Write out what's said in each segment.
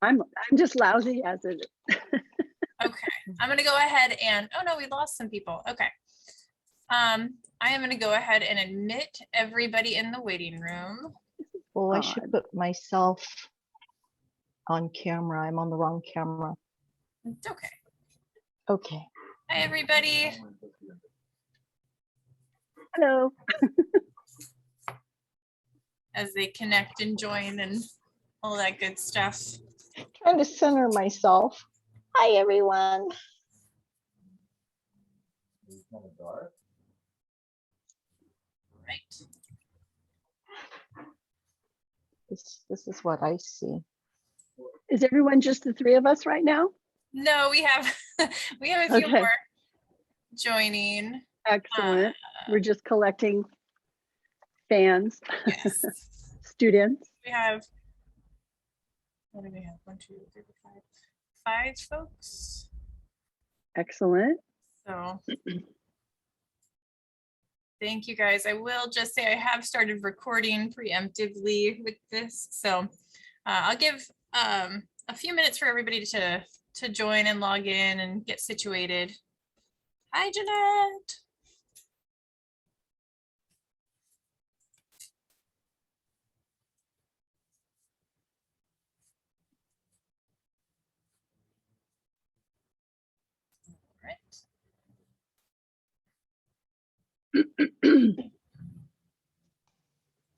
I'm just lousy as it is. Okay, I'm gonna go ahead and, oh no, we lost some people. Okay. I am gonna go ahead and admit everybody in the waiting room. Well, I should put myself on camera. I'm on the wrong camera. It's okay. Okay. Hi, everybody. Hello. As they connect and join and all that good stuff. Trying to center myself. Hi, everyone. Right. This is what I see. Is everyone just the three of us right now? No, we have a few more joining. Excellent. We're just collecting fans, Yes. students. We have, what do we have? 1, 2, 3, 4, 5 folks. Excellent. So thank you guys. I will just say I have started recording preemptively with this. So I'll give a few minutes for everybody to join and log in and get situated. Hi, Jeanette.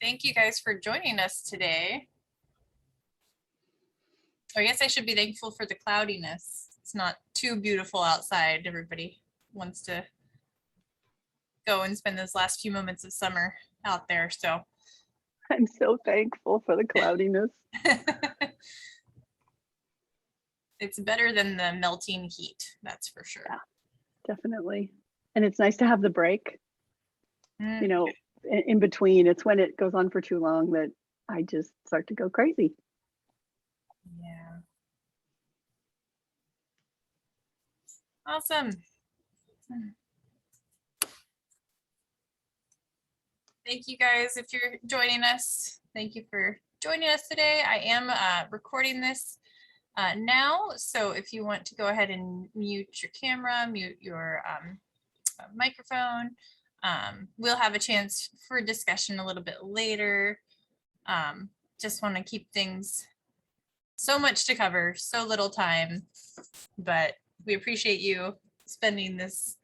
Thank you guys for joining us today. I guess I should be thankful for the cloudiness. It's not too beautiful outside. Everybody wants to go and spend those last few moments of summer out there. So I'm so thankful for the cloudiness. It's better than the melting heat, that's for sure. Yeah, definitely. And it's nice to have the break. You know, in between. It's when it goes on for too long that I just start to go crazy. Yeah. Awesome. Thank you guys if you're joining us. Thank you for joining us today. I am recording this now, so if you want to go ahead and mute your camera, mute your microphone, we'll have a chance for discussion a little bit later. Just want to keep things, so much to cover, so little time, but we appreciate you spending this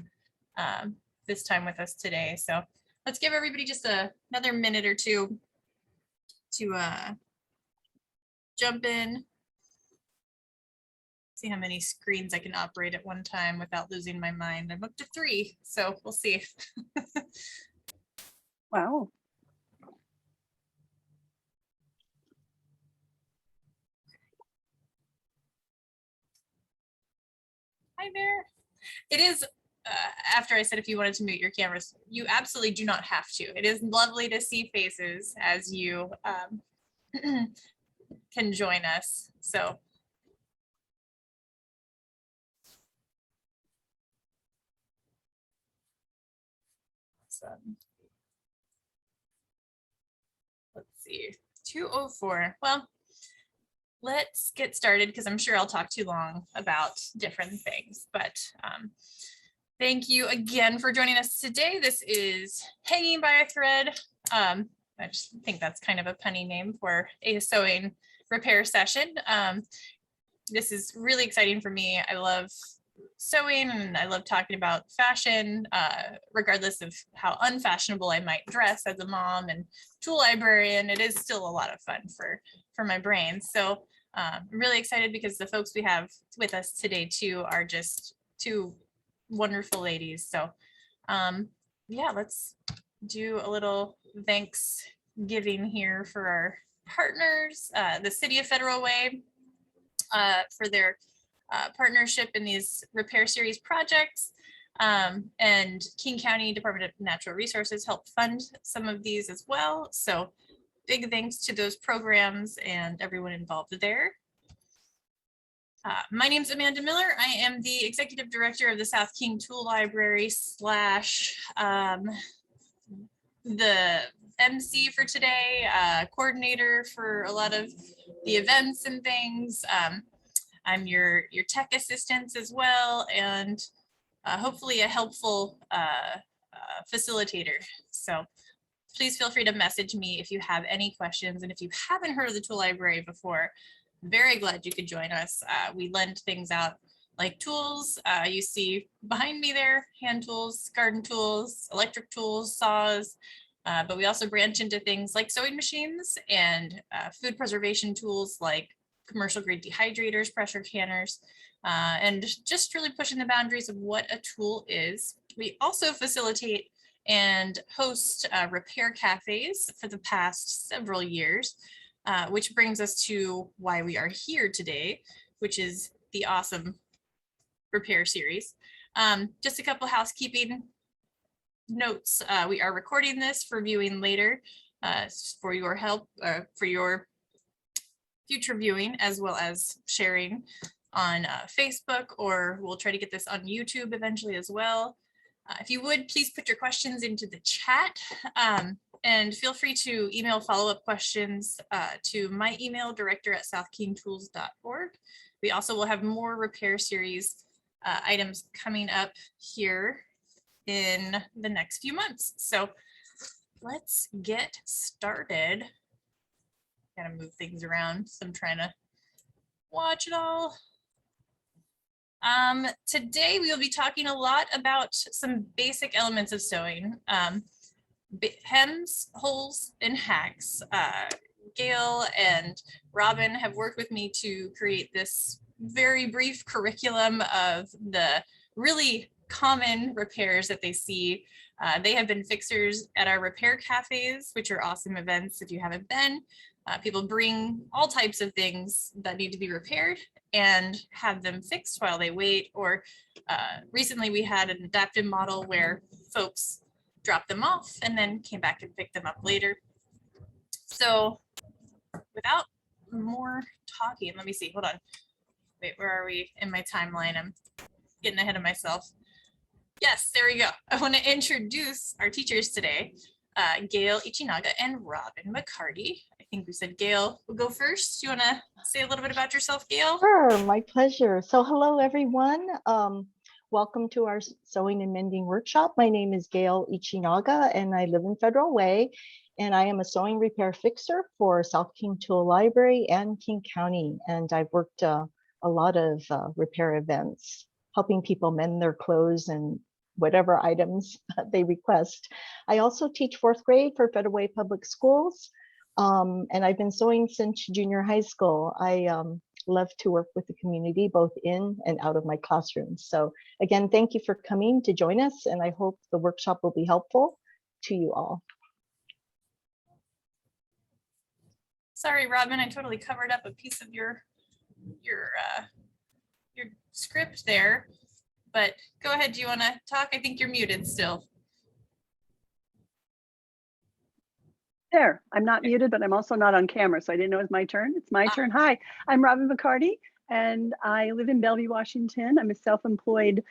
this time with us today. So let's give everybody just another minute or two to jump in. See how many screens I can operate at one time without losing my mind. I'm up to 3, so we'll see. Wow. Hi there. It is, after I said if you wanted to mute your cameras, you absolutely do not have to. It is lovely to see faces as you can join us. So let's see, 2:04. Well, let's get started because I'm sure I'll talk too long about different things, but thank you again for joining us today. This is Hanging by a Thread. I just think that's kind of a punny name for a sewing repair session. This is really exciting for me. I love sewing and I love talking about fashion, regardless of how unfashionable I might dress as a mom and tool librarian. It is still a lot of fun for my brain. So I'm really excited because the folks we have with us today too are just 2 wonderful ladies. So yeah, let's do a little Thanksgiving here for our partners, the City of Federal Way, for their partnership in these repair series projects, and King County Department of Natural Resources helped fund some of these as well. So big thanks to those programs and everyone involved there. My name is Amanda Miller. I am the Executive Director of the South King Tool Library / the MC for today, coordinator for a lot of the events and things. I'm your tech assistant as well, and hopefully a helpful facilitator. So please feel free to message me if you have any questions. And if you haven't heard of the tool library before, very glad you could join us. We lend things out like tools. You see behind me there, hand tools, garden tools, electric tools, saws, but we also branch into things like sewing machines and food preservation tools like commercial grade dehydrators, pressure canners, and just really pushing the boundaries of what a tool is. We also facilitate and host repair cafes for the past several years, which brings us to why we are here today, which is the awesome repair series. Just a couple housekeeping notes. We are recording this for viewing later for your help, for your future viewing, as well as sharing on Facebook, or we'll try to get this on YouTube eventually as well. If you would, please put your questions into the chat, and feel free to email follow-up questions to my email, director@southkeentools.org. We also will have more repair series items coming up here in the next few months. So let's get started. Gotta move things around, so I'm trying to watch it all. Today we will be talking a lot about some basic elements of sewing, hems, holes, and hacks. Gail and Robin have worked with me to create this very brief curriculum of the really common repairs that they see. They have been fixers at our repair cafes, which are awesome events if you haven't been. People bring all types of things that need to be repaired and have them fixed while they wait. Or recently we had an adaptive model where folks dropped them off and then came back and picked them up later. So without more talking, let me see, hold on. Wait, where are we in my timeline? I'm getting ahead of myself. Yes, there we go. I want to introduce our teachers today, Gail Ichinaga and Robin McCarty. I think we said Gail will go first. Do you want to say a little bit about yourself, Gail? Sure, my pleasure. So hello, everyone. Welcome to our sewing and mending workshop. My name is Gail Ichinaga, and I live in Federal Way, and I am a sewing repair fixer for South King Tool Library and King County. And I've worked a lot of repair events, helping people mend their clothes and whatever items they request. I also teach 4th grade for Federal Way Public Schools. And I've been sewing since junior high school. I love to work with the community, both in and out of my classroom. So again, thank you for coming to join us, and I hope the workshop will be helpful to you all. Sorry, Robin, I totally covered up a piece of your script there, but go ahead. Do you want to talk? I think you're muted still. There, I'm not muted, but I'm also not on camera, so I didn't know it was my turn. It's my turn. Hi, I'm Robin McCarty, and I live in Bellevue, Washington. I'm a self-employed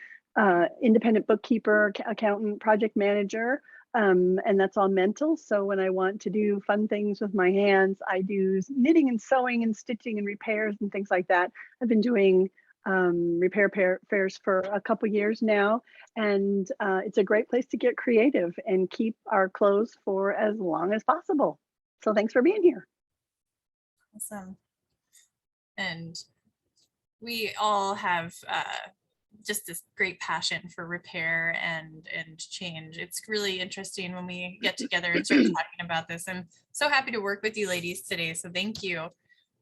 independent bookkeeper, accountant, project manager, and that's all mental. So when I want to do fun things with my hands, I do knitting and sewing and stitching and repairs and things like that. I've been doing repair fairs for a couple years now, and it's a great place to get creative and keep our clothes for as long as possible. So thanks for being here. Awesome. And we all have just this great passion for repair and change. It's really interesting when we get together and start talking about this. I'm so happy to work with you ladies today, so thank you.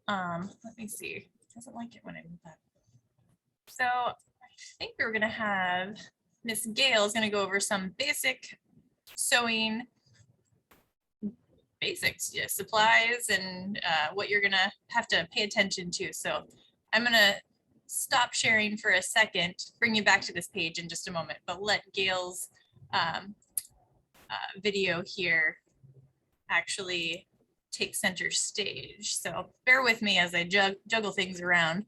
Let me see. It doesn't like it when I move that. So I think we're going to have Miss Gail is going to go over some basic sewing basics, yeah, supplies, and what you're going to have to pay attention to. So I'm going to stop sharing for a second, bring you back to this page in just a moment, but let Gail's video here actually take center stage. So bear with me as I juggle things around.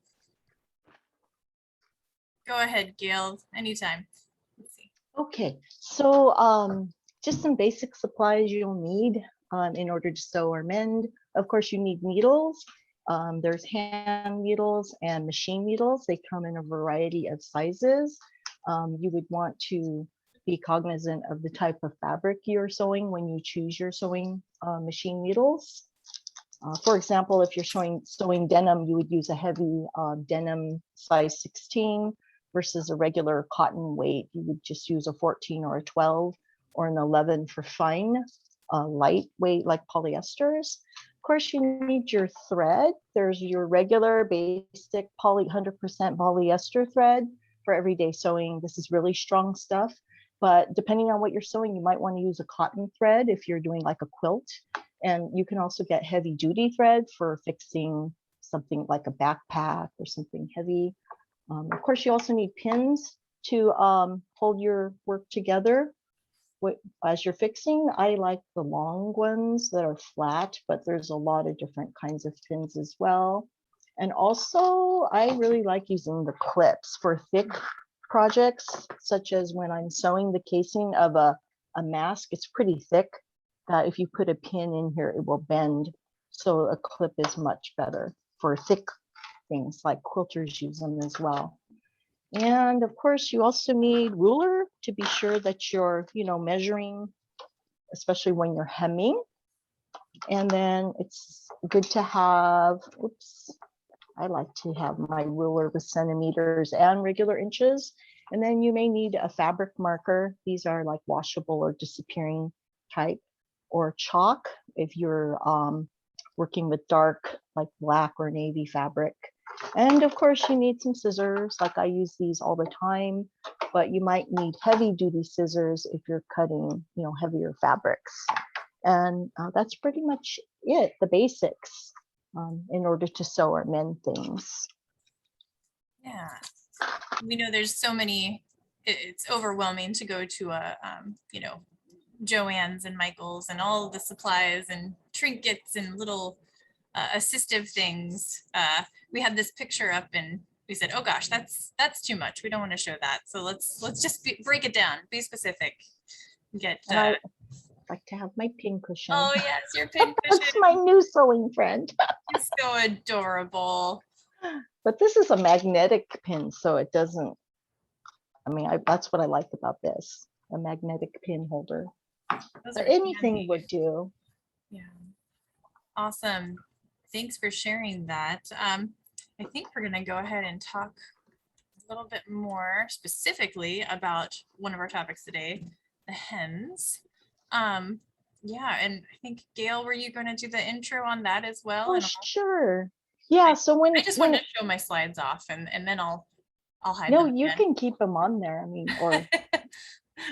Go ahead, Gail, anytime. Let's see. Okay, so just some basic supplies you'll need in order to sew or mend. Of course, you need needles. There's hand needles and machine needles. They come in a variety of sizes. You would want to be cognizant of the type of fabric you're sewing when you choose your sewing machine needles. For example, if you're sewing denim, you would use a heavy denim size 16 versus a regular cotton weight. You would just use a 14 or a 12 or an 11 for fine, lightweight like polyesters. Of course, you need your thread. There's your regular basic 100% polyester thread for everyday sewing. This is really strong stuff, but depending on what you're sewing, you might want to use a cotton thread if you're doing like a quilt. And you can also get heavy duty thread for fixing something like a backpack or something heavy. Of course, you also need pins to hold your work together as you're fixing. I like the long ones that are flat, but there's a lot of different kinds of pins as well. And also, I really like using the clips for thick projects, such as when I'm sewing the casing of a mask. It's pretty thick. That if you put a pin in here, it will bend. So a clip is much better for thick things, like quilters use them as well. And of course, you also need ruler to be sure that you're, measuring, especially when you're hemming. And then it's good to have, I like to have my ruler with centimeters and regular inches. And then you may need a fabric marker. These are like washable or disappearing type, or chalk if you're working with dark, like black or navy fabric. And of course, you need some scissors. Like I use these all the time, but you might need heavy duty scissors if you're cutting, heavier fabrics. And that's pretty much it, the basics, in order to sew or mend things. Yeah. We know there's so many, it's overwhelming to go to a, Joann's and Michael's and all of the supplies and trinkets and little assistive things. We had this picture up and we said, oh gosh, that's too much. We don't want to show that. So let's just break it down, be specific. Get I like to have my pin cushion. oh yes, your pin That's cushion. my new sewing friend. It's so adorable. But this is a magnetic pin, so it doesn't, that's what I like about this, a magnetic pin holder. Those But are anything handy. would do. Yeah. Awesome. Thanks for sharing that. I think we're going to go ahead and talk a little bit more specifically about one of our topics today, the hems. Yeah, and I think Gail, were you going to do the intro on that as well? Oh, And sure. Yeah, so when I just wanted to show my slides off and then I'll hide no, them you again. can keep them on there. Or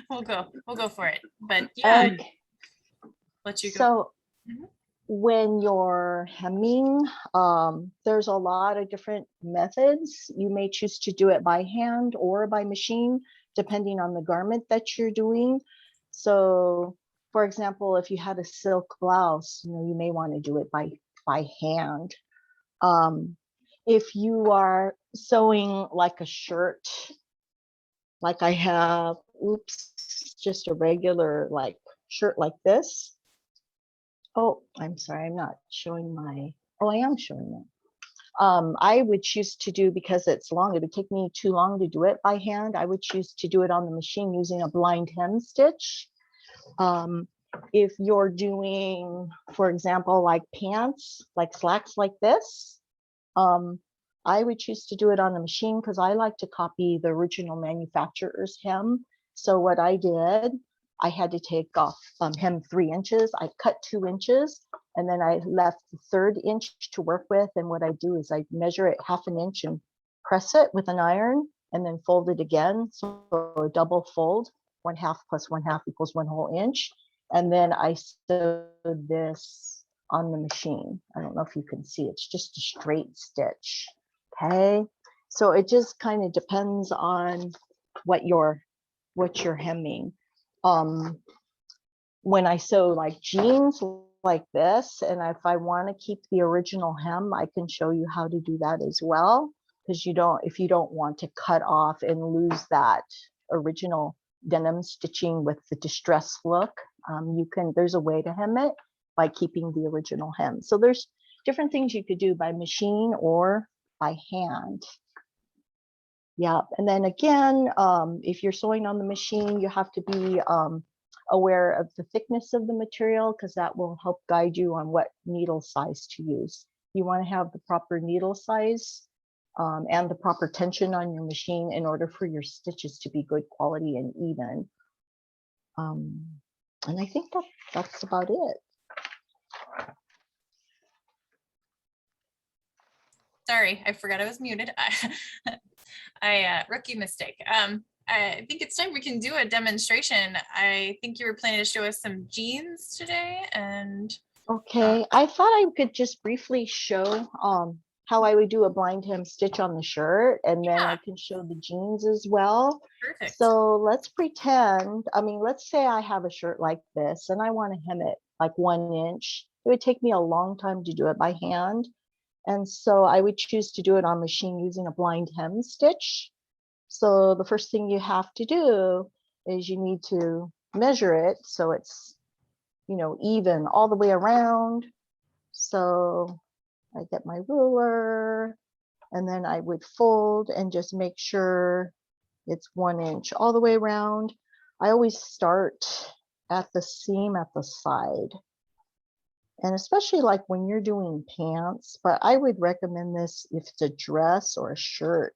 we'll go for it. But yeah, okay. let you go. So Mhm. when you're hemming, there's a lot of different methods. You may choose to do it by hand or by machine, depending on the garment that you're doing. So, for example, if you had a silk blouse, you may want to do it by hand. If you are sewing like a shirt, like I have, just a regular like shirt like this. Oh, I'm sorry, I'm not showing I am showing it. I would choose to do, because it's long, it would take me too long to do it by hand. I would choose to do it on the machine using a blind hem stitch. If you're doing, for example, like pants, like slacks like this, I would choose to do it on the machine because I like to copy the original manufacturer's hem. So what I did, I had to take off hem 3 inches. I cut 2 inches and then I left the 3rd inch to work with. And what I do is I measure it 1/2 inch and press it with an iron and then fold it again. So a double fold, 1/2 plus 1/2 equals 1 whole inch. And then I sewed this on the machine. I don't know if you can see, it's just a straight stitch. Okay, so it just kind of depends on what you're hemming. When I sew like jeans like this, and if I want to keep the original hem, I can show you how to do that as well. Because if you don't want to cut off and lose that original denim stitching with the distressed look, there's a way to hem it. by keeping the original hem. So there's different things you could do by machine or by hand. Yeah, and then again, if you're sewing on the machine, you have to be aware of the thickness of the material, because that will help guide you on what needle size to use. You want to have the proper needle size and the proper tension on your machine in order for your stitches to be good quality and even. And I think that's about it. Sorry, I forgot I was muted. Rookie mistake. I think it's time we can do a demonstration. I think you were planning to show us some jeans today, and Okay, I thought I could just briefly show how I would do a blind hem stitch on the shirt, and then I Yeah. can show the jeans as well. perfect. So let's pretend, let's say I have a shirt like this and I want to hem it like 1 inch. It would take me a long time to do it by hand. And so I would choose to do it on machine using a blind hem stitch. So the first thing you have to do is you need to measure it so it's, even all the way around. So I get my ruler, and then I would fold and just make sure it's 1 inch all the way around. I always start at the seam at the side. And especially like when you're doing pants, but I would recommend this if it's a dress or a shirt,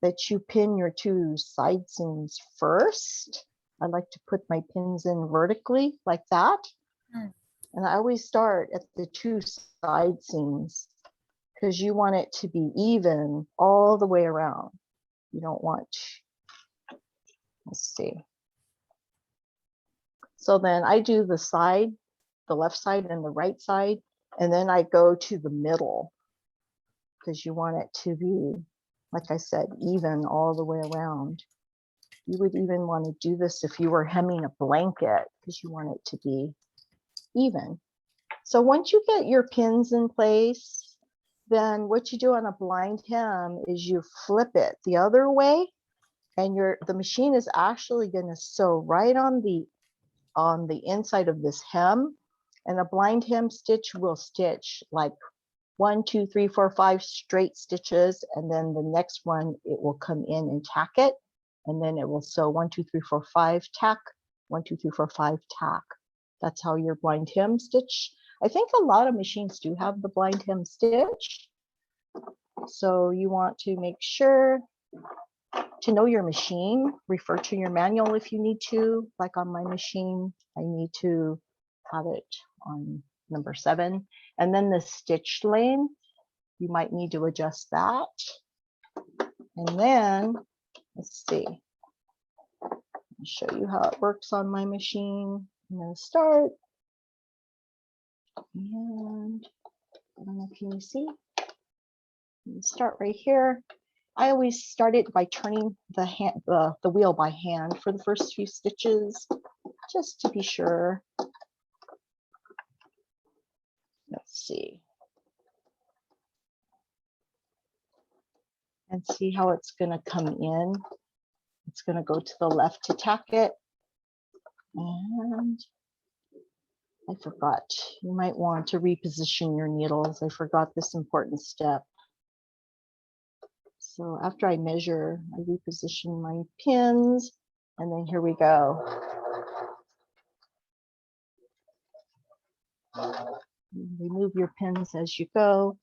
that you pin your 2 side seams first. I like to put my pins in vertically like that. Mm. And I always start at the 2 side seams because you want it to be even all the way around. You don't want, let's see. So then I do the side, the left side and the right side, and then I go to the middle because you want it to be, like I said, even all the way around. You would even want to do this if you were hemming a blanket because you want it to be even. So once you get your pins in place, then what you do on a blind hem is you flip it the other way, and the machine is actually going to sew right on the inside of this hem. And a blind hem stitch will stitch like 1, 2, 3, 4, 5 straight stitches, and then the next one it will come in and tack it, and then it will sew 1, 2, 3, 4, 5 tack, 1, 2, 3, 4, 5 tack. That's how your blind hem stitch. I think a lot of machines do have the blind hem stitch. So you want to make sure to know your machine, refer to your manual if you need to. Like on my machine, I need to have it on number 7. And then the stitch length, you might need to adjust that. And then, let's see. I'll show you how it works on my machine. I'm going to start. And I don't know if you can see. Start right here. I always start it by turning the wheel by hand for the first few stitches, just to be sure. Let's see. And see how it's going to come in. It's going to go to the left to tack it. And I forgot, you might want to reposition your needles. I forgot this important step. So after I measure, I reposition my pins, and then here we go. Remove your pins as you go.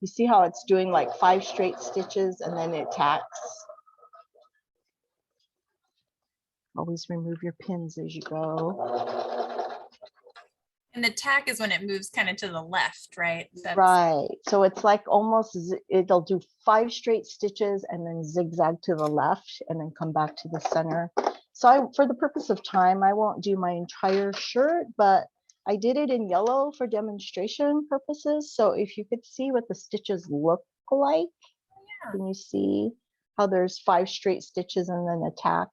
You see how it's doing like 5 straight stitches and then it tacks. Always remove your pins as you go. And the tack is when it moves kind of to the left, right? Right. So it's like almost, it'll do 5 straight stitches and then zigzag to the left and then come back to the center. So for the purpose of time, I won't do my entire shirt, but I did it in yellow for demonstration purposes. So if you could see what the stitches look like, can you see how there's 5 straight stitches and then a tack,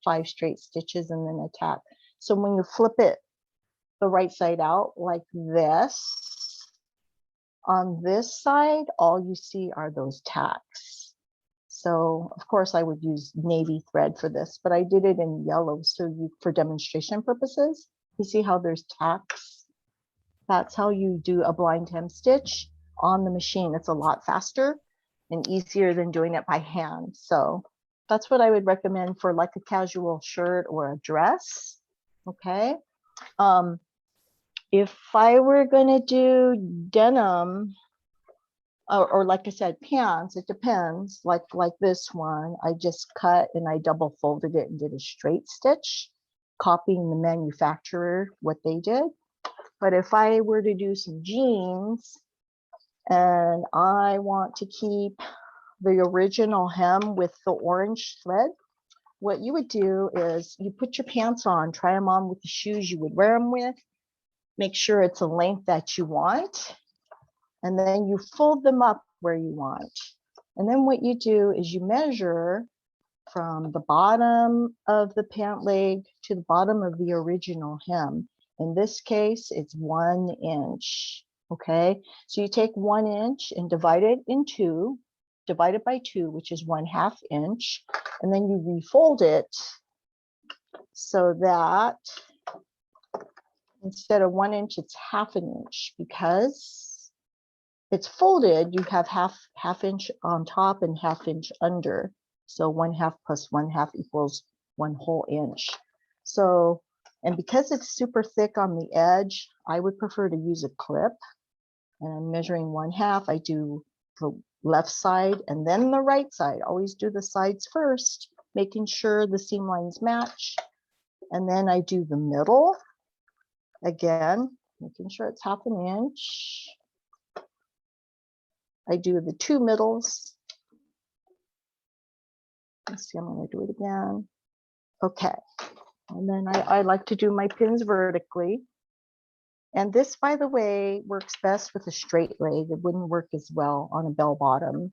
5 straight stitches and then a tack. So when you flip it the right side out like this, on this side, all you see are those tacks. So of course I would use navy thread for this, but I did it in yellow for demonstration purposes. You see how there's tacks? That's how you do a blind hem stitch on the machine. It's a lot faster and easier than doing it by hand. So that's what I would recommend for like a casual shirt or a dress. Okay. If I were gonna do denim, or like I said, pants, it depends. Like this one, I just cut and I double folded it and did a straight stitch, copying the manufacturer, what they did. But if I were to do some jeans and I want to keep the original hem with the orange thread, what you would do is you put your pants on, try them on with the shoes you would wear them with, make sure it's a length that you want, and then you fold them up where you want. And then what you do is you measure from the bottom of the pant leg to the bottom of the original hem. In this case, it's 1 inch. Okay, so you take 1 inch and divide it in 2, divide it by 2, which is 1/2 inch, and then you refold it so that instead of 1 inch, it's 1/2 inch. Because it's folded, you have half inch on top and 1/2 inch under. So 1/2 plus 1/2 equals 1 whole inch. So, and because it's super thick on the edge, I would prefer to use a clip. And I'm measuring 1/2. I do the left side and then the right side. Always do the sides first, making sure the seam lines match. And then I do the middle. Again, making sure it's 1/2 inch. I do the 2 middles. Let's see, I'm going to do it again. Okay. And then I like to do my pins vertically. And this, by the way, works best with a straight leg. It wouldn't work as well on a bell bottom.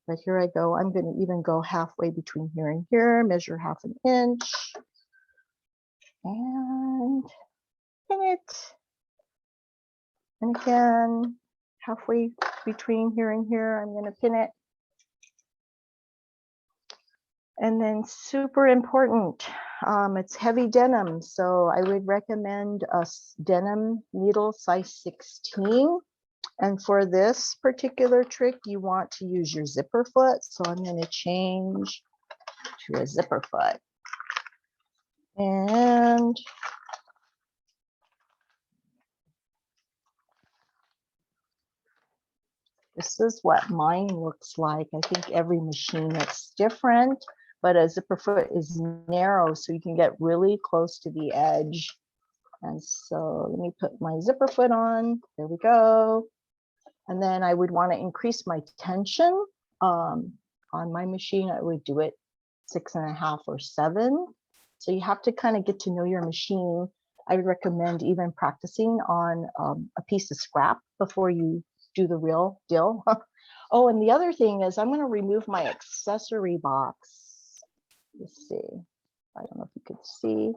But here I go. I'm going to even go halfway between here and here, measure 1/2 inch. And pin it. And again, halfway between here and here, I'm going to pin it. And then super important, it's heavy denim. So I would recommend a denim needle size 16. And for this particular trick, you want to use your zipper foot. So I'm going to change to a zipper foot. And this is what mine looks like. I think every machine looks different, but a zipper foot is narrow, so you can get really close to the edge. And so let me put my zipper foot on. There we go. And then I would want to increase my tension. On my machine, I would do it 6.5 or 7. So you have to kind of get to know your machine. I would recommend even practicing on a piece of scrap before you do the real deal. Oh, and the other thing is I'm going to remove my accessory box. Let's see. I don't know if you could see,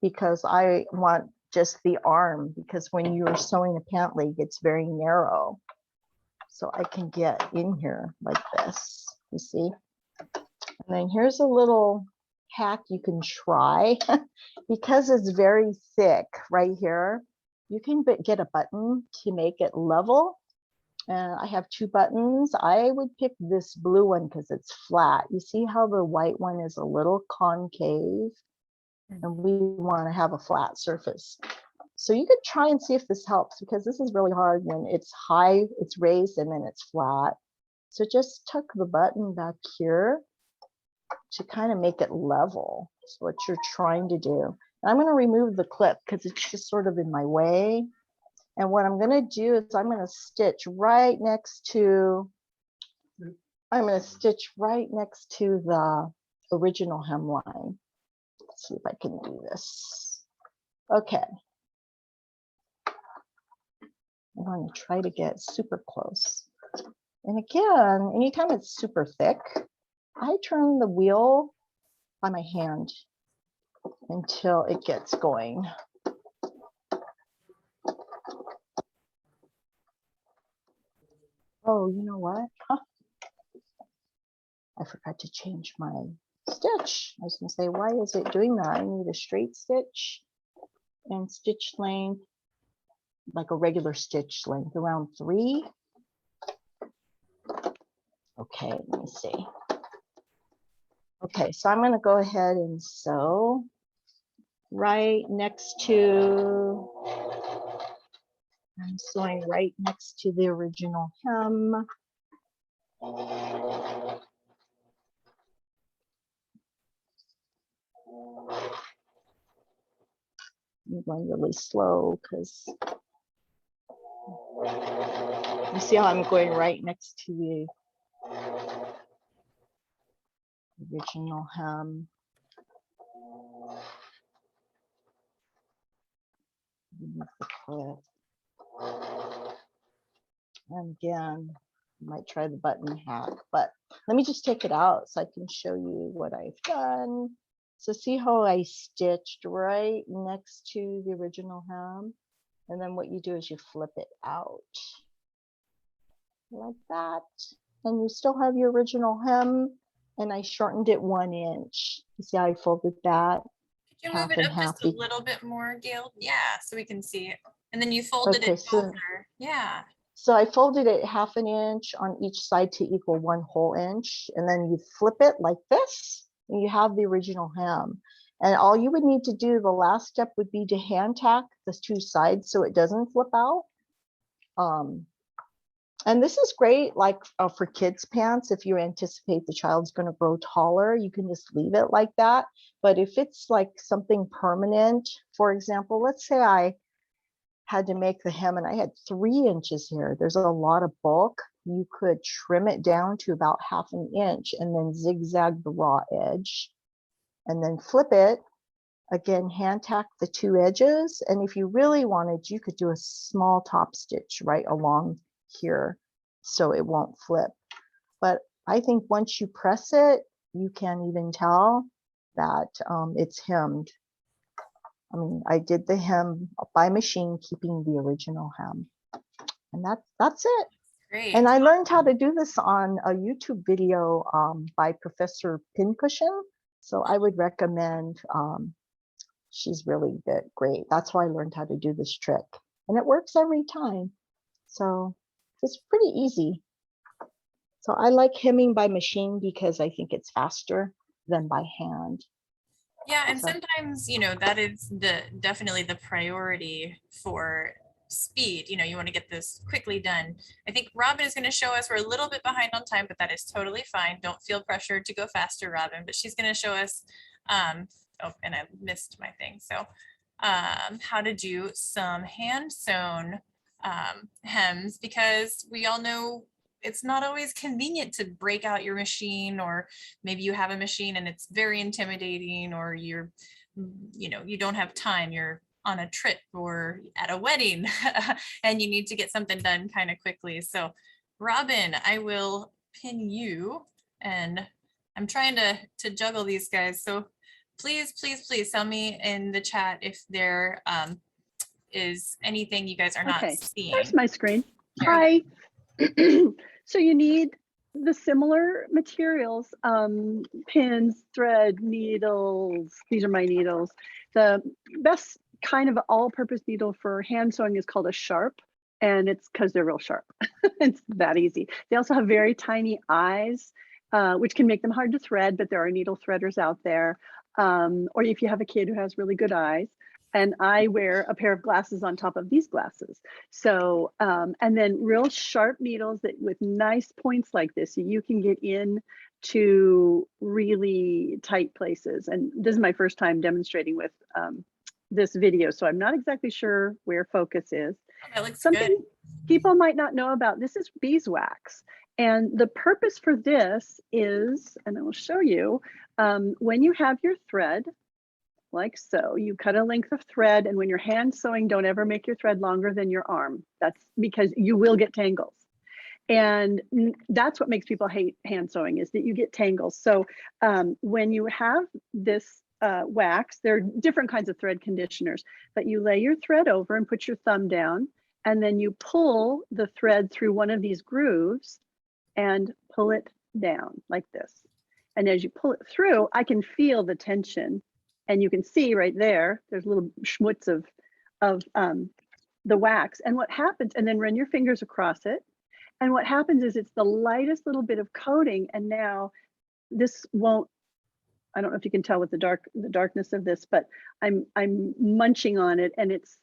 because I want just the arm, because when you're sewing a pant leg, it's very narrow. So I can get in here like this, you see? And then here's a little hack you can try. Because it's very thick right here, you can get a button to make it level. And I have 2 buttons. I would pick this blue one because it's flat. You see how the white one is a little concave? And we want to have a flat surface. So you could try and see if this helps, because this is really hard when it's high, it's raised, and then it's flat. So just tuck the button back here to kind of make it level. That's what you're trying to do. And I'm going to remove the clip because it's just sort of in my way. And what I'm going to do is I'm going to stitch right next to, the original hemline. Let's see if I can do this. Okay. I'm going to try to get super close. And again, anytime it's super thick, I turn the wheel by my hand until it gets going. Oh, you know what? Huh. I forgot to change my stitch. I was gonna say, why is it doing that? I need a straight stitch and stitch length, like a regular stitch length, around 3. Okay, let me see. Okay, so I'm gonna go ahead and sew right next to, I'm sewing right next to the original hem. I'm going really slow because you see how I'm going right next to the original hem. Remove the clip. And again, I might try the button hack, but let me just take it out so I can show you what I've done. So see how I stitched right next to the original hem? And then what you do is you flip it out like that. And you still have your original hem, and I shortened it 1 inch. You see how I folded that? Could you Half move it and up just half. a little bit more, Gail? Yeah, so we can see it. And then you folded Okay, it so over. Yeah. So I folded it 1/2 an inch on each side to equal 1 whole inch. And then you flip it like this, and you have the original hem. And all you would need to do, the last step would be to hand tack the 2 sides so it doesn't flip out. And this is great, like for kids' pants. If you anticipate the child's going to grow taller, you can just leave it like that. But if it's like something permanent, for example, let's say I had to make the hem and I had 3 inches here. There's a lot of bulk. You could trim it down to about 1/2 an inch and then zigzag the raw edge and then flip it. Again, hand tack the 2 edges. And if you really wanted, you could do a small top stitch right along here so it won't flip. But I think once you press it, you can't even tell that it's hemmed. I mean, I did the hem by machine, keeping the original hem. And that's it. Great. And I learned how to do this on a YouTube video by Professor Pincushion. So I would recommend, she's really good, great. That's how I learned how to do this trick. And it works every time. So it's pretty easy. So I like hemming by machine because I think it's faster than by hand. Yeah, and So- sometimes, you know, that is definitely the priority for speed. You know, you want to get this quickly done. I think Robin is going to show us, we're a little bit behind on time, but that is totally fine. Don't feel pressured to go faster, Robin, but she's going to show us, oh, and I missed my thing. So how to do some hand sewn hems, because we all know it's not always convenient to break out your machine, or maybe you have a machine and it's very intimidating, or you're, you know, you don't have time, you're on a trip or at a wedding and you need to get something done kind of quickly. So Robin, I will pin you, and I'm trying to juggle these guys. So please, please, please tell me in the chat if there is anything you guys are not Okay, seeing. there's my screen. There we Hi. So you need the similar materials, pins, thread, needles. These are my needles. The best kind of all-purpose needle for hand sewing is called a sharp, and it's because they're real sharp. It's that easy. They also have very tiny eyes, which can make them hard to thread, but there are needle threaders out there. Or if you have a kid who has really good eyes. And I wear a pair of glasses on top of these glasses. So, and then real sharp needles that with nice points like this, so you can get in to really tight places. And this is my first time demonstrating with this video, so I'm not exactly sure where focus is. Oh, that looks Something good. people might not know about, this is beeswax. And the purpose for this is, and I will show you, when you have your thread, like so, you cut a length of thread, and when you're hand sewing, don't ever make your thread longer than your arm. That's because you will get tangles. And that's what makes people hate hand sewing, is that you get tangles. So when you have this wax, there are different kinds of thread conditioners, but you lay your thread over and put your thumb down, and then you pull the thread through one of these grooves and pull it down like this. And as you pull it through, I can feel the tension. And you can see right there, there's little schmutz of the wax. And what happens, and then run your fingers across it. And what happens is it's the lightest little bit of coating. And now this won't, I don't know if you can tell with the darkness of this, but I'm munching on it and it's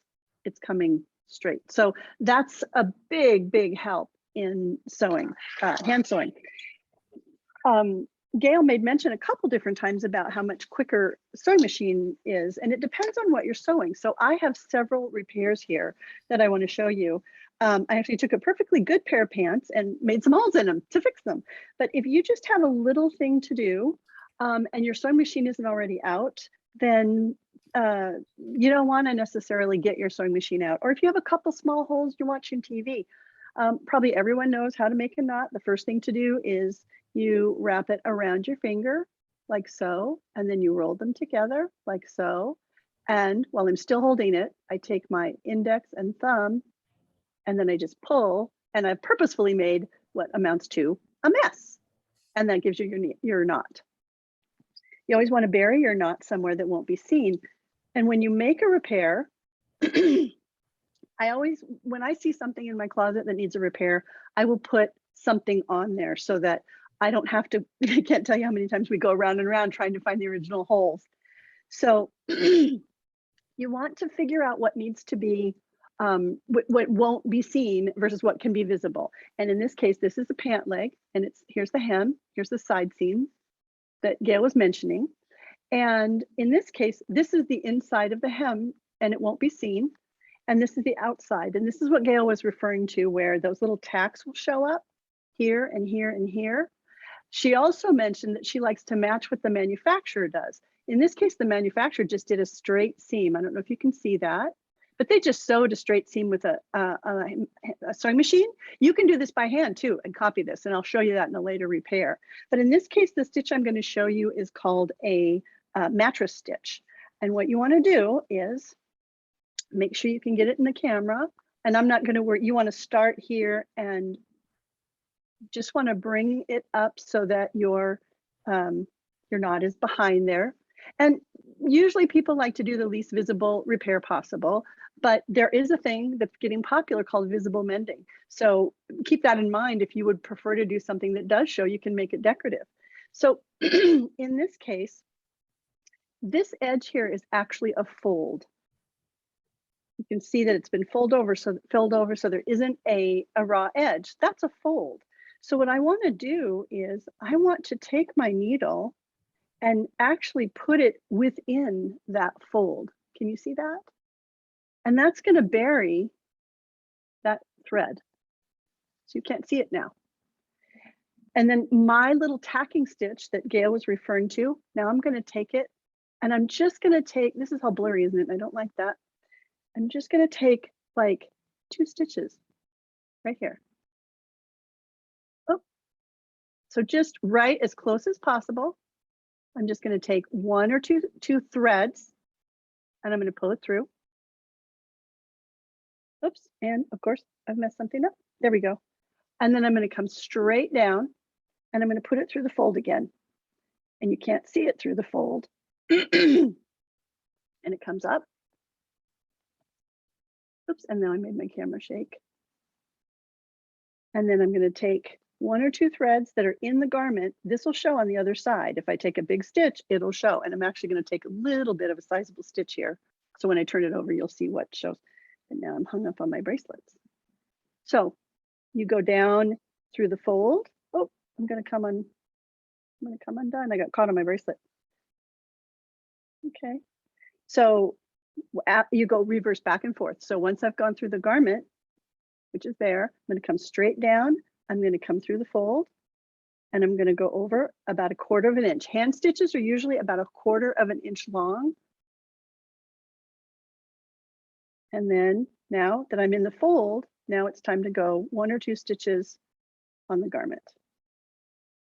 coming straight. So that's a big help in sewing, hand sewing. Gail made mention a couple different times about how much quicker sewing machine is, and it depends on what you're sewing. So I have several repairs here that I want to show you. I actually took a perfectly good pair of pants and made some holes in them to fix them. But if you just have a little thing to do and your sewing machine isn't already out, then you don't want to necessarily get your sewing machine out. Or if you have a couple small holes, you're watching TV. Probably everyone knows how to make a knot. The first thing to do is you wrap it around your finger like so, and then you roll them together like so. And while I'm still holding it, I take my index and thumb, and then I just pull, and I've purposefully made what amounts to a mess. And that gives you your knot. You always want to bury your knot somewhere that won't be seen. And when you make a repair, I always, when I see something in my closet that needs a repair, I will put something on there so that I don't have to, I can't tell you how many times we go around and around trying to find the original holes. So you want to figure out what needs to be, what won't be seen versus what can be visible. And in this case, this is a pant leg, and here's the hem, here's the side seam that Gail was mentioning. And in this case, this is the inside of the hem and it won't be seen. And this is the outside. And this is what Gail was referring to, where those little tacks will show up here and here and here. She also mentioned that she likes to match what the manufacturer does. In this case, the manufacturer just did a straight seam. I don't know if you can see that, but they just sewed a straight seam with a sewing machine. You can do this by hand too and copy this, and I'll show you that in a later repair. But in this case, the stitch I'm going to show you is called a mattress stitch. And what you want to do is make sure you can get it in the camera. And I'm not going to work, you want to start here and just want to bring it up so that your knot is behind there. And usually people like to do the least visible repair possible, but there is a thing that's getting popular called visible mending. So keep that in mind. If you would prefer to do something that does show, you can make it decorative. So in this case, this edge here is actually a fold. You can see that it's been filled over so there isn't a raw edge. That's a fold. So what I want to do is I want to take my needle and actually put it within that fold. Can you see that? And that's going to bury that thread. So you can't see it now. And then my little tacking stitch that Gail was referring to, now I'm going to take it and I'm just going to take, this is all blurry, isn't it? I don't like that. I'm just going to take like 2 stitches right here. Oh, so just right as close as possible. I'm just going to take 1 or 2 threads and I'm going to pull it through. Oops, and of course I've messed something up. There we go. And then I'm going to come straight down and I'm going to put it through the fold again. And you can't see it through the fold. And it comes up. Oops, and now I made my camera shake. And then I'm going to take 1 or 2 threads that are in the garment. This will show on the other side. If I take a big stitch, it'll show. And I'm actually going to take a little bit of a sizable stitch here. So when I turn it over, you'll see what shows. And now I'm hung up on my bracelets. So you go down through the fold. Oh, I'm going to come undone. I got caught on my bracelet. Okay. So you go reverse back and forth. So once I've gone through the garment, which is there, I'm going to come straight down. I'm going to come through the fold and I'm going to go over about 1/4 of an inch. Hand stitches are usually about 1/4 of an inch long. And then now that I'm in the fold, now it's time to go 1 or 2 stitches on the garment.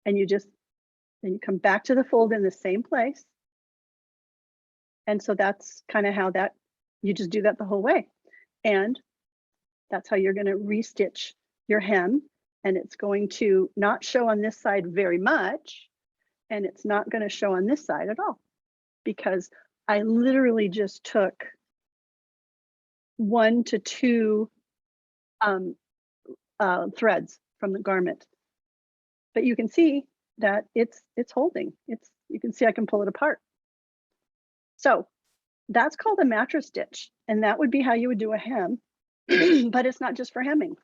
And then you come back to the fold in the same place. And so that's kind of how you just do that the whole way. And that's how you're going to restitch your hem. And it's going to not show on this side very much. and it's not going to show on this side at all because I literally just took 1 to 2 threads from the garment. But you can see that it's holding. You can see I can pull it apart. So that's called a mattress stitch, and that would be how you would do a hem. But it's not just for hemming.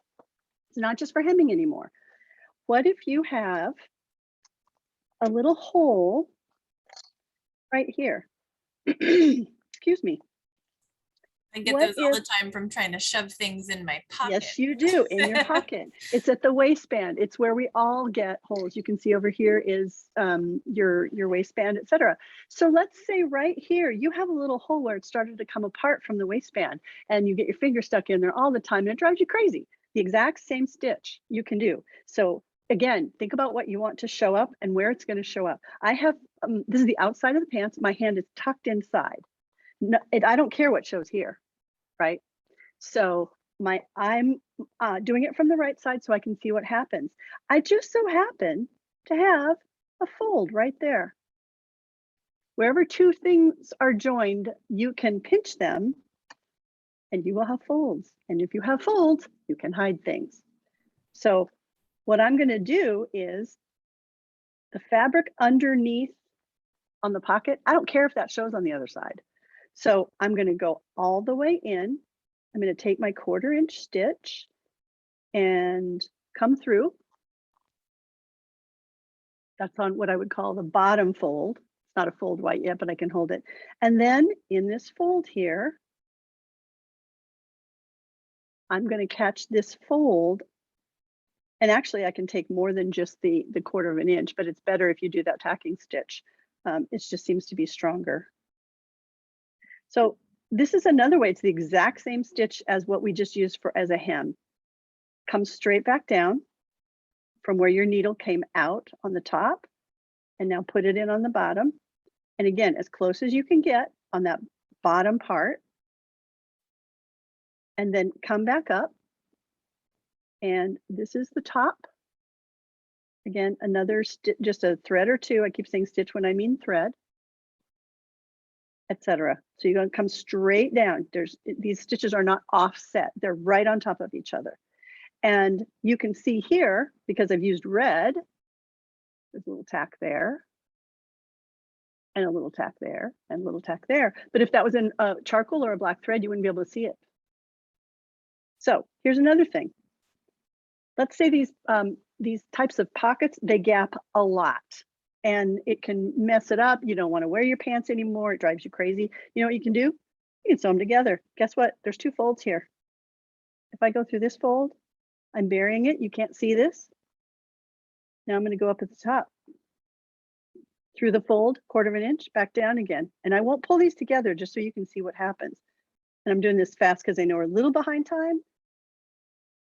It's not just for hemming anymore. What if you have a little hole right here? Excuse me. I get What those all the if- time from trying to shove things in my pocket. Yes, you do, in your pocket. It's at the waistband. It's where we all get holes. You can see over here is your waistband, etc. So let's say right here, you have a little hole where it started to come apart from the waistband and you get your finger stuck in there all the time and it drives you crazy. The exact same stitch you can do. So again, think about what you want to show up and where it's going to show up. I have, this is the outside of the pants. My hand is tucked inside. No, I don't care what shows here, right? So I'm doing it from the right side so I can see what happens. I just so happen to have a fold right there. Wherever 2 things are joined, you can pinch them and you will have folds. And if you have folds, you can hide things. So what I'm going to do is the fabric underneath on the pocket, I don't care if that shows on the other side. So I'm going to go all the way in. I'm going to take my 1/4 inch stitch and come through. That's on what I would call the bottom fold. It's not a fold white yet, but I can hold it. And then in this fold here, I'm going to catch this fold. And actually I can take more than just the 1/4 inch, but it's better if you do that tacking stitch. It just seems to be stronger. So this is another way. It's the exact same stitch as what we just used for as a hem. Come straight back down from where your needle came out on the top and now put it in on the bottom. And again, as close as you can get on that bottom part. And then come back up. And this is the top. Again, another just a thread or 2. I keep saying stitch when I mean thread, etc. So you're going to come straight down. These stitches are not offset. They're right on top of each other. And you can see here, because I've used red, there's a little tack there, and a little tack there, and a little tack there. But if that was in a charcoal or a black thread, you wouldn't be able to see it. So here's another thing. Let's say these types of pockets, they gap a lot. And it can mess it up. You don't want to wear your pants anymore. It drives you crazy. You know what you can do? You can sew them together. Guess what? There's 2 folds here. If I go through this fold, I'm burying it. You can't see this. Now I'm going to go up at the top. Through the fold, 1/4 inch, back down again. And I won't pull these together just so you can see what happens. And I'm doing this fast because I know we're a little behind time.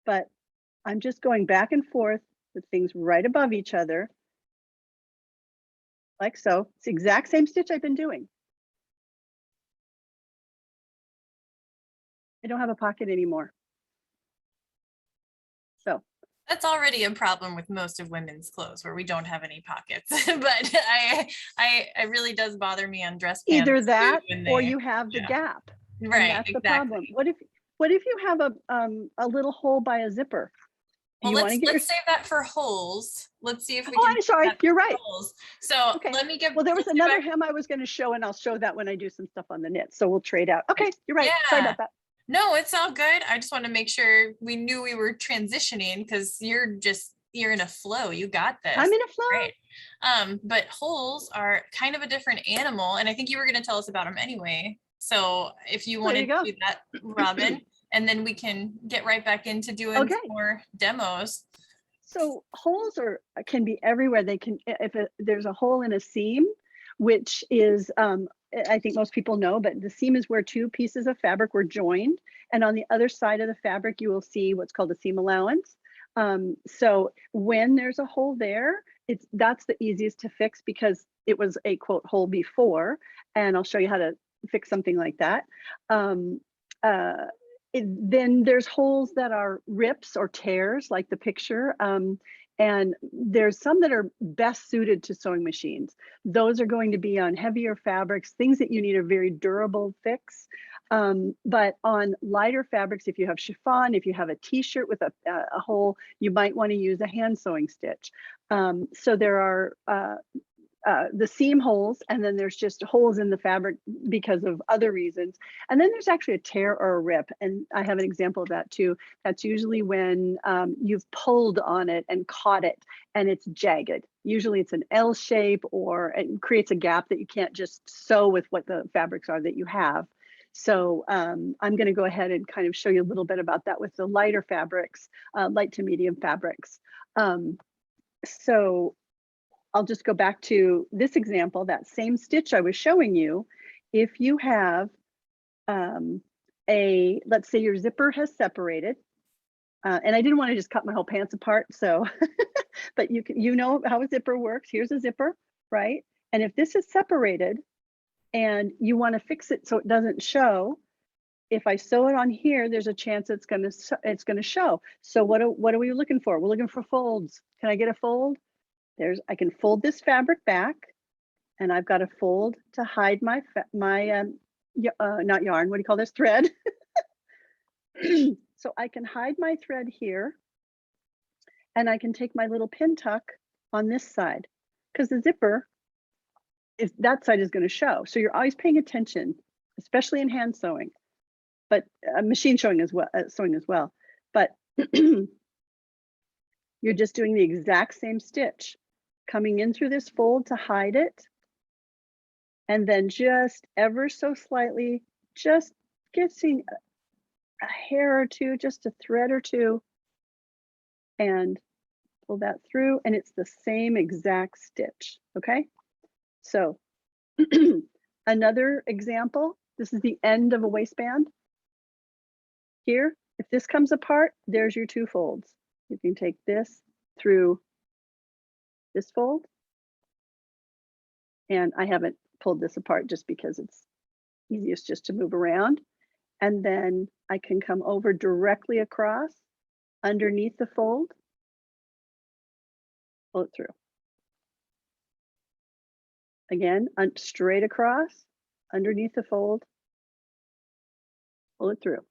But I'm just going back and forth with things right above each other. Like so. It's the exact same stitch I've been doing. I don't have a pocket anymore. So that's already a problem with most of women's clothes where we don't have any pockets. But I really does bother me on dress pants. Either that or you have the gap. Right. And that's the problem. What if you have a little hole by a zipper? Well, let's save that for holes. Let's see if we can. I'm sorry. You're right. Holes. So okay. Let me give. Well, there was another hem I was going to show, and I'll show that when I do some stuff on the knit. So we'll trade out. Okay, you're right. Yeah. Sorry about that. No, it's all good. I just want to make sure we knew we were transitioning because you're in a flow. You got this. I'm in a flow. Great. But holes are kind of a different animal, and I think you were going to tell us about them anyway. So if you wanted to do that, Robin. And then we can get right back into doing more demos. So holes can be everywhere. They can, there's a hole in a seam, which is, I think most people know, but the seam is where 2 pieces of fabric were joined. And on the other side of the fabric, you will see what's called a seam allowance. So when there's a hole there, that's the easiest to fix because it was a quote hole before. And I'll show you how to fix something like that. Then there's holes that are rips or tears like the picture. And And there's some that are best suited to sewing machines. Those are going to be on heavier fabrics, things that you need a very durable fix. But on lighter fabrics, if you have chiffon, if you have a t-shirt with a hole, you might want to use a hand sewing stitch. So there are the seam holes, and then there's just holes in the fabric because of other reasons. And then there's actually a tear or a rip. And I have an example of that too. That's usually when you've pulled on it and caught it and it's jagged. Usually it's an L shape, or it creates a gap that you can't just sew with what the fabrics are that you have. So I'm going to go ahead and kind of show you a little bit about that with the lighter fabrics, light to medium fabrics. So I'll just go back to this example, that same stitch I was showing you. If you have let's say your zipper has separated, and I didn't want to just cut my whole pants apart, so, but you know how a zipper works. Here's a zipper, right? And if this is separated and you want to fix it so it doesn't show, if I sew it on here, there's a chance it's going to show. So what are we looking for? We're looking for folds. Can I get a fold? I can fold this fabric back, and I've got a fold to hide my not yarn, what do you call this, thread. So I can hide my thread here, and I can take my little pin tuck on this side, because the zipper, that side is going to show. So you're always paying attention, especially in hand sewing, but machine sewing as well. But you're just doing the exact same stitch, coming in through this fold to hide it, and then just ever so slightly, just getting a hair or two, just a thread or two, and pull that through, and it's the same exact stitch. Okay, so another example, this is the end of a waistband. Here, if this comes apart, there's your two folds. You can take this through this fold, and I haven't pulled this apart just because it's easiest just to move around. And then I can come over directly across underneath the fold, pull it through. Again, straight across underneath the fold, pull it through.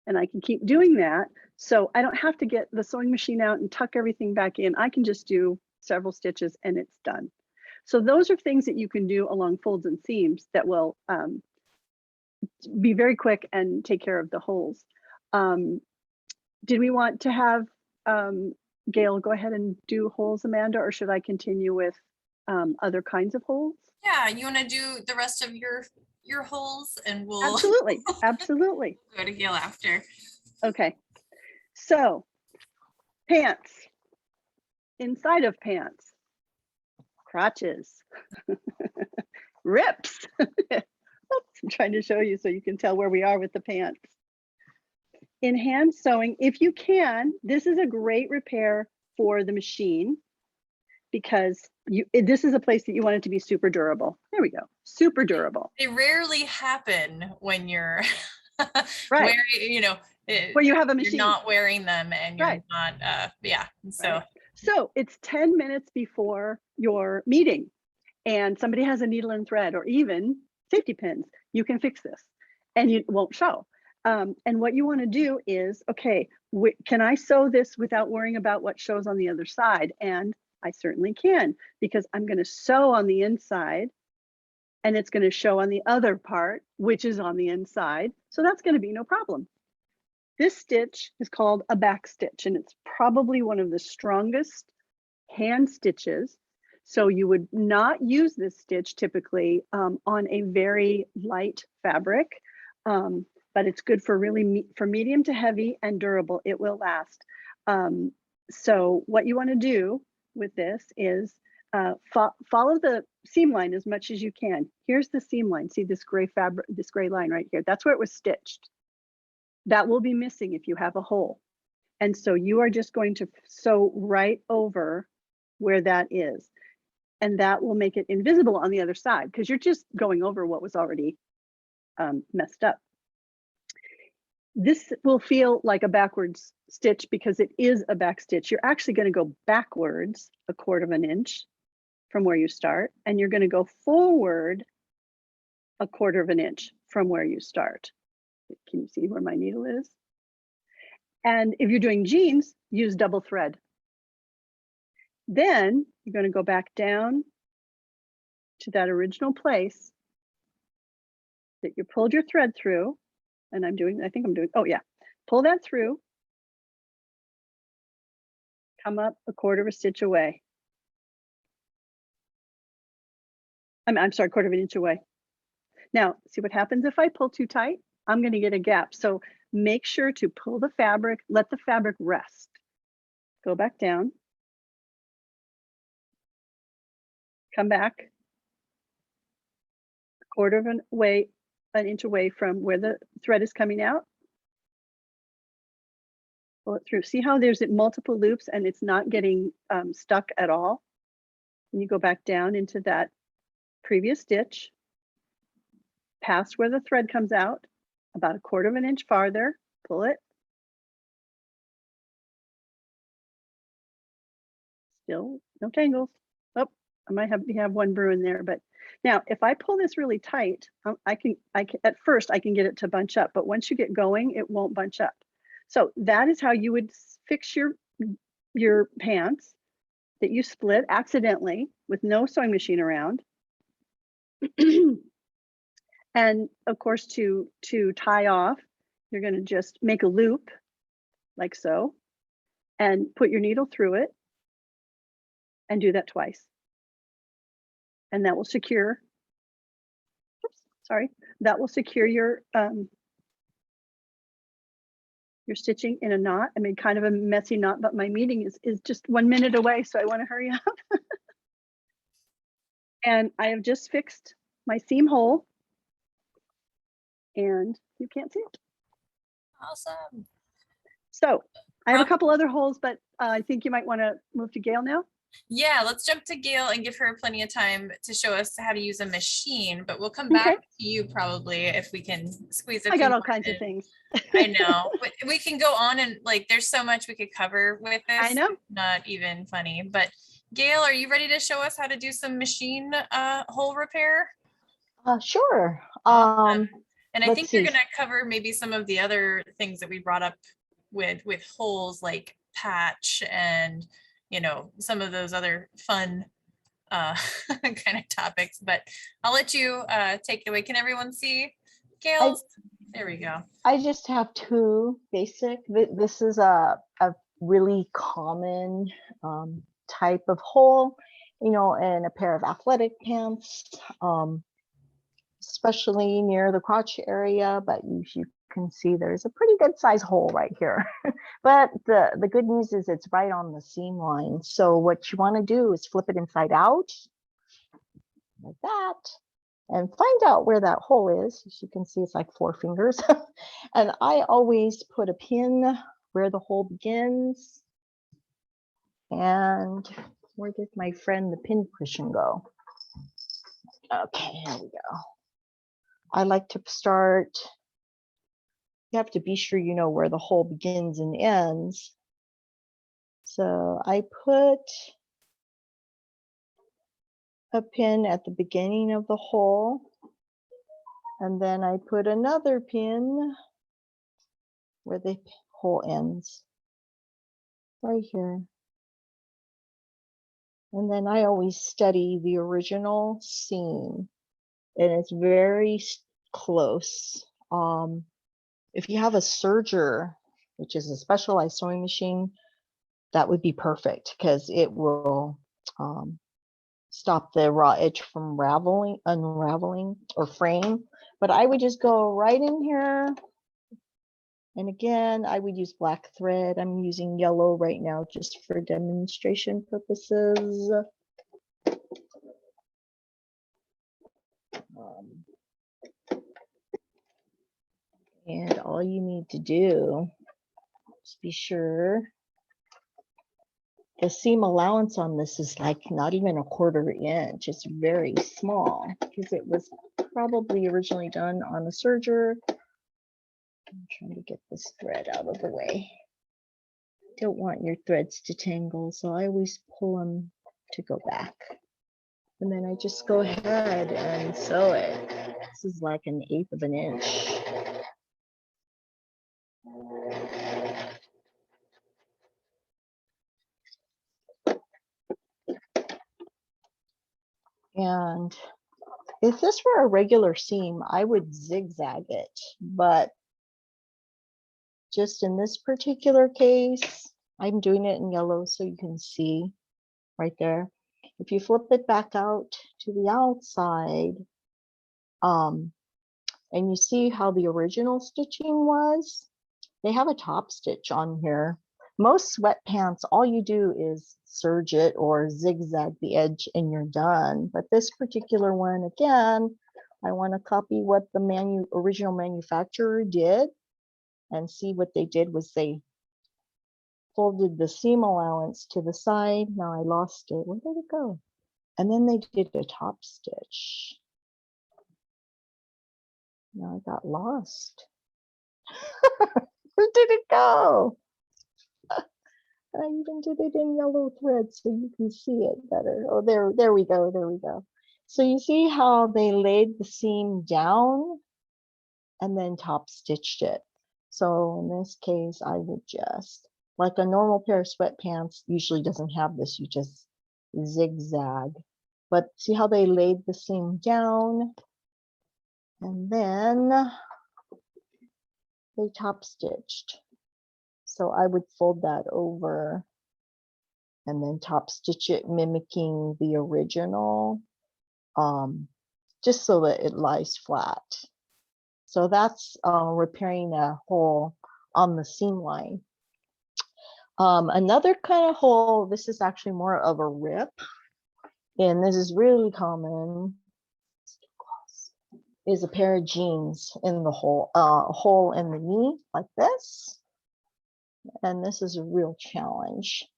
And I can keep doing that. So I don't have to get the sewing machine out and tuck everything back in. I can just do several stitches and it's done. So those are things that you can do along folds and seams that will be very quick and take care of the holes. Did we want to have Gail go ahead and do holes, Amanda, or should I continue with other kinds of holes? Yeah, you want to do the rest of your holes, and we'll Absolutely, absolutely. go to Gail after. Okay, so pants, inside of pants, crotches, rips. Oops, I'm trying to show you so you can tell where we are with the pants. In hand sewing, if you can, this is a great repair for the machine, because this is a place that you want it to be super durable. There we go, super durable. They rarely happen when you're Right. Where you have a machine. You're not wearing them, and you're right. not, yeah. So. Right. So it's 10 minutes before your meeting and somebody has a needle and thread or even safety pins, you can fix this and it won't show. And what you want to do is, okay, can I sew this without worrying about what shows on the other side? And I certainly can, because I'm going to sew on the inside and it's going to show on the other part, which is on the inside. So that's going to be no problem. This stitch is called a back stitch, and it's probably one of the strongest hand stitches. So you would not use this stitch typically on a very light fabric, but it's good for for medium to heavy and durable. It will last. So what you want to do with this is follow the seam line as much as you can. Here's the seam line. See this gray fabric, this gray line right here? That's where it was stitched. That will be missing if you have a hole. And so you are just going to sew right over where that is. And that will make it invisible on the other side, because you're just going over what was already messed up. This will feel like a backwards stitch because it is a back stitch. You're actually going to go backwards 1/4 inch from where you start, and you're going to go forward 1/4 inch from where you start. Can you see where my needle is? And if you're doing jeans, use double thread. Then you're going to go back down to that original place that you pulled your thread through. And I think I'm doing, oh yeah, pull that through, come up 1/4 stitch away. I'm sorry, 1/4 inch away. Now, see what happens if I pull too tight? I'm going to get a gap. So make sure to pull the fabric, let the fabric rest. Go back down. Come back 1/4 inch away from where the thread is coming out. Pull it through. See how there's multiple loops and it's not getting stuck at all? And you go back down into that previous stitch, past where the thread comes out, about 1/4 inch farther, pull it. Still no tangles. Oh, I might have one brew in there, but now if I pull this really tight, I can at first I can get it to bunch up, but once you get going, it won't bunch up. So that is how you would fix your pants that you split accidentally with no sewing machine around. And of course, to tie off, you're going to just make a loop like so and put your needle through it and do that twice. And that will secure, that will secure your stitching in a knot. I mean, kind of a messy knot, but my meeting is just 1 minute away, so I want to hurry up. And I have just fixed my seam hole, and you can't see it. Awesome. So I have a couple other holes, but I think you might want to move to Gail now. Yeah, let's jump to Gail and give her plenty of time to show us how to use a machine, but we'll come back to you probably if we can squeeze a I got few all more kinds of in. things. I know, but we can go on and like there's so much we could cover with this. I know. Not even funny, but Gail, are you ready to show us how to do some machine hole repair? Sure. Awesome. And I let's think you're see. gonna cover maybe some of the other things that we brought up with holes like patch and some of those other fun kind of topics, but I'll let you take it away. Can everyone see Gail's? There we go. I just have two basic. This is a really common type of hole, in a pair of athletic pants, especially near the crotch area, but you can see there's a pretty good size hole right here. But the good news is it's right on the seam line. So what you want to do is flip it inside out like that and find out where that hole is. As you can see, it's like 4 fingers. And I always put a pin where the hole begins. And where did my friend the pin cushion go? Okay, here we go. I like to start, you have to be sure you know where the hole begins and ends. So I put a pin at the beginning of the hole, and then I put another pin where the hole ends, right here. And then I always study the original seam, and it's very close. If you have a serger, which is a specialized sewing machine, that would be perfect because it will stop the raw edge from unraveling or fraying. But I would just go right in here. And again, I would use black thread. I'm using yellow right now just for demonstration purposes. And all you need to do is be sure the seam allowance on this is like not even a 1/4 inch. It's very small because it was probably originally done on a serger. I'm trying to get this thread out of the way. Don't want your threads to tangle, so I always pull them to go back. And then I just go ahead and sew it. This is like 1/8 of an inch. And if this were a regular seam, I would zigzag it, but just in this particular case, I'm doing it in yellow so you can see right there. If you flip it back out to the outside, and you see how the original stitching was, they have a top stitch on here. Most sweatpants, all you do is serge it or zigzag the edge and you're done. But this particular one, again, I want to copy what the original manufacturer did, and see what they did was they folded the seam allowance to the side. Now I lost it. Where did it go? And then they did a top stitch. Now I got lost. Where did it go? I even did it in yellow thread so you can see it better. Oh, there we go, there we go. So you see how they laid the seam down and then top stitched it. So in this case, I would just, like a normal pair of sweatpants usually doesn't have this, you just zigzag. But see how they laid the seam down and then they top stitched. So I would fold that over and then top stitch it, mimicking the original, just so that it lies flat. So that's repairing a hole on the seam line. Another kind of hole, this is actually more of a rip, and this is really common, is a pair of jeans in the hole in the knee like this. And this is a real challenge.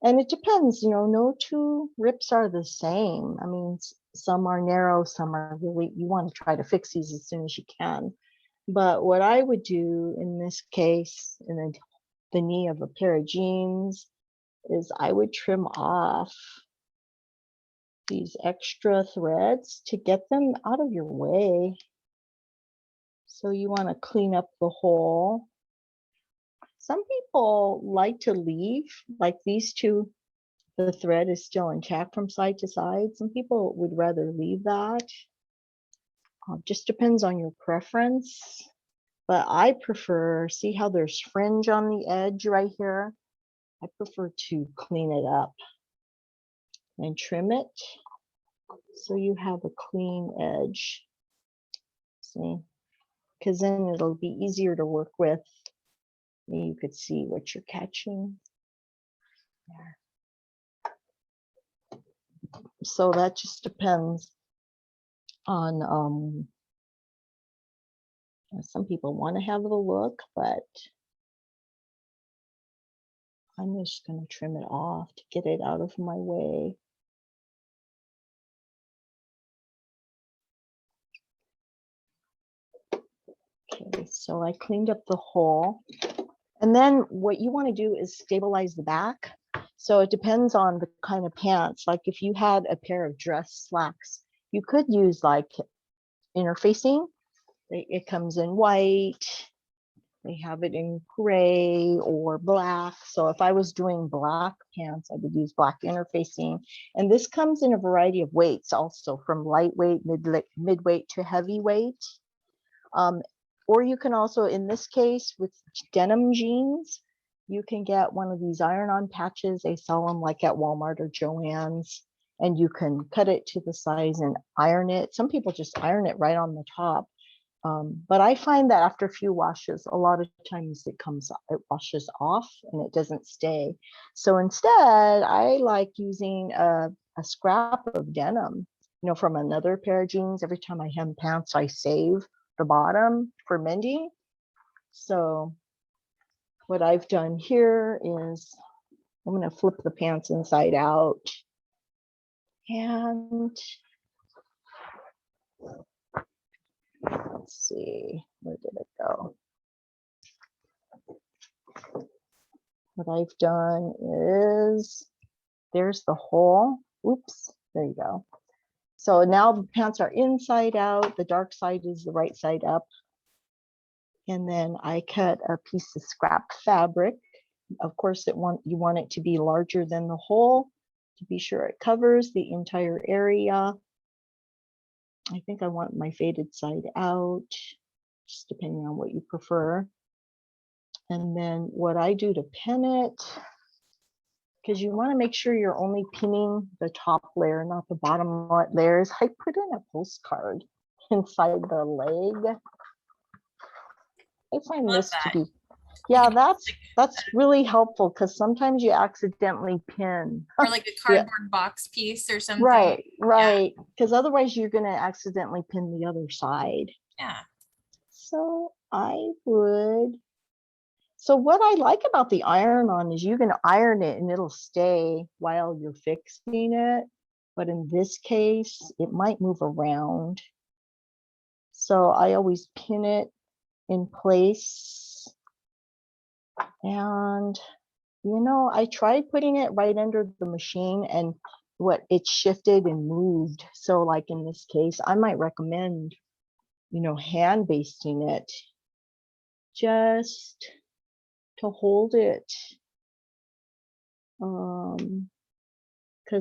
And it depends, you know, no two rips are the same. I mean, some are narrow, some are really, you want to try to fix these as soon as you can. But what I would do in this case, in the knee of a pair of jeans, is I would trim off these extra threads to get them out of your way. So you want to clean up the hole. Some people like to leave, like these two, the thread is still intact from side to side. Some people would rather leave that. Just depends on your preference. But I prefer, see how there's fringe on the edge right here? I prefer to clean it up and trim it so you have a clean edge. See? Because then it'll be easier to work with. You could see what you're catching. There. So that just depends on some people want to have the look, but I'm just going to trim it off to get it out of my way. Okay, so I cleaned up the hole. And then what you want to do is stabilize the back. So it depends on the kind of pants. Like if you had a pair of dress slacks, you could use like interfacing. It comes in white. They have it in gray or black. So if I was doing black pants, I would use black interfacing. And this comes in a variety of weights also, from lightweight, midweight to heavyweight. Or you can also, in this case, with denim jeans, you can get one of these iron-on patches. They sell them like at Walmart or Joann's, and you can cut it to the size and iron it. Some people just iron it right on the top. But I find that after a few washes, a lot of times it washes off and it doesn't stay. So instead, I like using a scrap of denim, you know, from another pair of jeans. Every time I hem pants, I save the bottom for mending. So what I've done here is I'm going to flip the pants inside out, and let's see, where did it go? what I've done is, there's the hole. Oops, there you go. So now the pants are inside out. The dark side is the right side up. And then I cut a piece of scrap fabric. Of course, you want it to be larger than the hole to be sure it covers the entire area. I think I want my faded side out, just depending on what you prefer. And then what I do to pin it, because you want to make sure you're only pinning the top layer, not the bottom layers. I put in a postcard inside the leg. I find Love this that. to be, yeah, that's really helpful because sometimes you accidentally pin. Or like a Yeah. cardboard box piece or something. Right. Because otherwise you're going to accidentally pin the other side. Yeah. So so what I like about the iron-on is you can iron it and it'll stay while you're fixing it. But in this case, it might move around. So I always pin it in place. And, I tried putting it right under the machine and it shifted and moved. So like in this case, I might recommend, hand basting it just to hold it. Because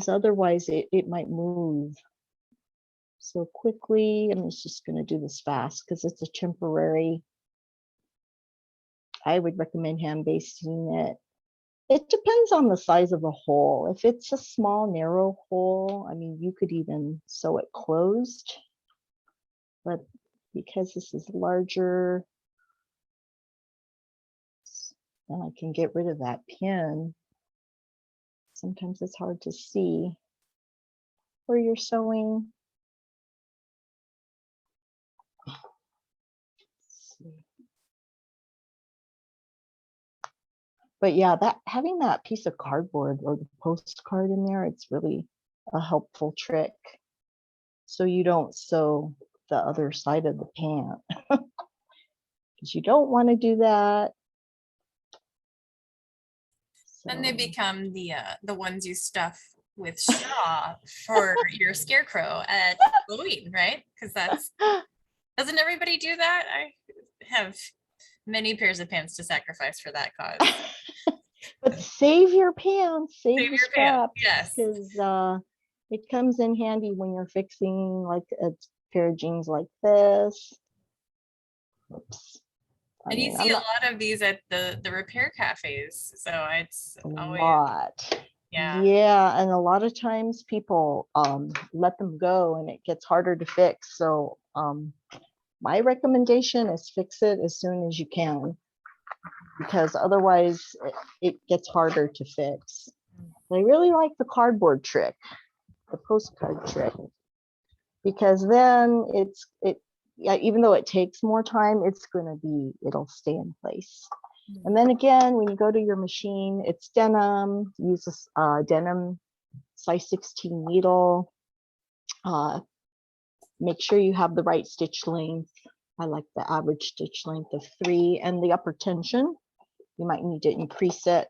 otherwise it might move so quickly. I'm just going to do this fast because it's a temporary. I would recommend hand basting it. It depends on the size of the hole. If it's a small, narrow hole, I mean, you could even sew it closed. But because this is larger, then I can get rid of that pin. Sometimes it's hard to see where you're sewing. But yeah, having that piece of cardboard or the postcard in there, it's really a helpful trick. So you don't sew the other side of the pant. Because you don't want to do that. Then they become the ones you stuff with straw for your scarecrow at Halloween, right? Because doesn't everybody do that? I have many pairs of pants to sacrifice for that cause. But save your pants, save Save the your pants, scraps, yes. because it comes in handy when you're fixing like a pair of jeans like this. Oops. And you see a lot of these at the repair cafes, so it's always a lot. Yeah, and a lot of times people let them go and it gets harder to fix. So my recommendation is fix it as soon as you can, because otherwise it gets harder to fix. I really like the cardboard trick, the postcard trick, because then even though it takes more time, it'll stay in place. And then again, when you go to your machine, it's denim, use a denim size 16 needle. Make sure you have the right stitch length. I like the average stitch length of 3, and the upper tension, you might need to increase it.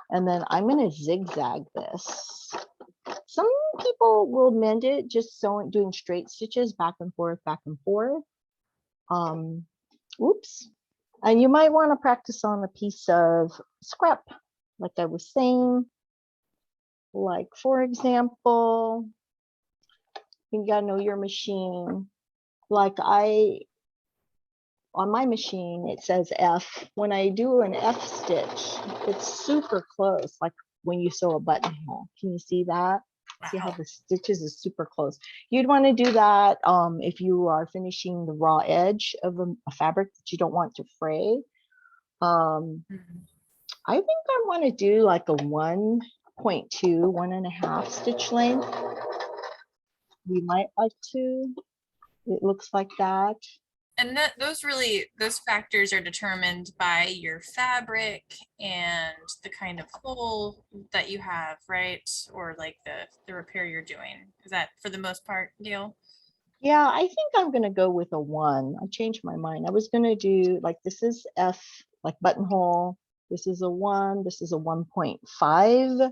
And then I'm going to zigzag this. Some people will mend it just doing straight stitches back and forth, back and forth. Oops. And you might want to practice on a piece of scrap, like I was saying. Like, for example, you gotta know your machine. Like on my machine, it says F. When I do an F stitch, it's super close, like when you sew a buttonhole. Can you see that? See how the stitches is super close. You'd want to do that if you are finishing the raw edge of a fabric that you don't want to fray. I think I want to do like a 1.2, 1.5 stitch length. You might like to. It looks like that. And those factors are determined by your fabric and the kind of hole that you have, right? Or like the repair you're doing. Is that for the most part, Gail? Yeah, I think I'm going to go with a 1. I changed my mind. I was going to do like, this is F, like buttonhole. This is a 1, this is a 1.5.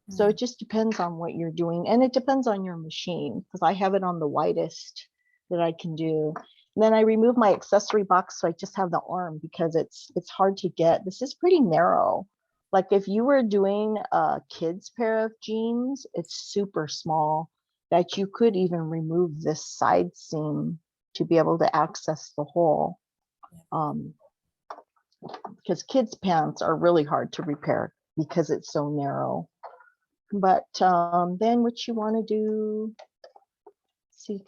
So Mm. it just depends on what you're doing, and it depends on your machine, because I have it on the widest that I can do. And then I remove my accessory box, so I just have the arm because it's hard to get. This is pretty narrow. Like if you were doing a kid's pair of jeans, it's super small that you could even remove this side seam to be able to access the hole. Because kids' pants are really hard to repair because it's so narrow. But then what you want to do, see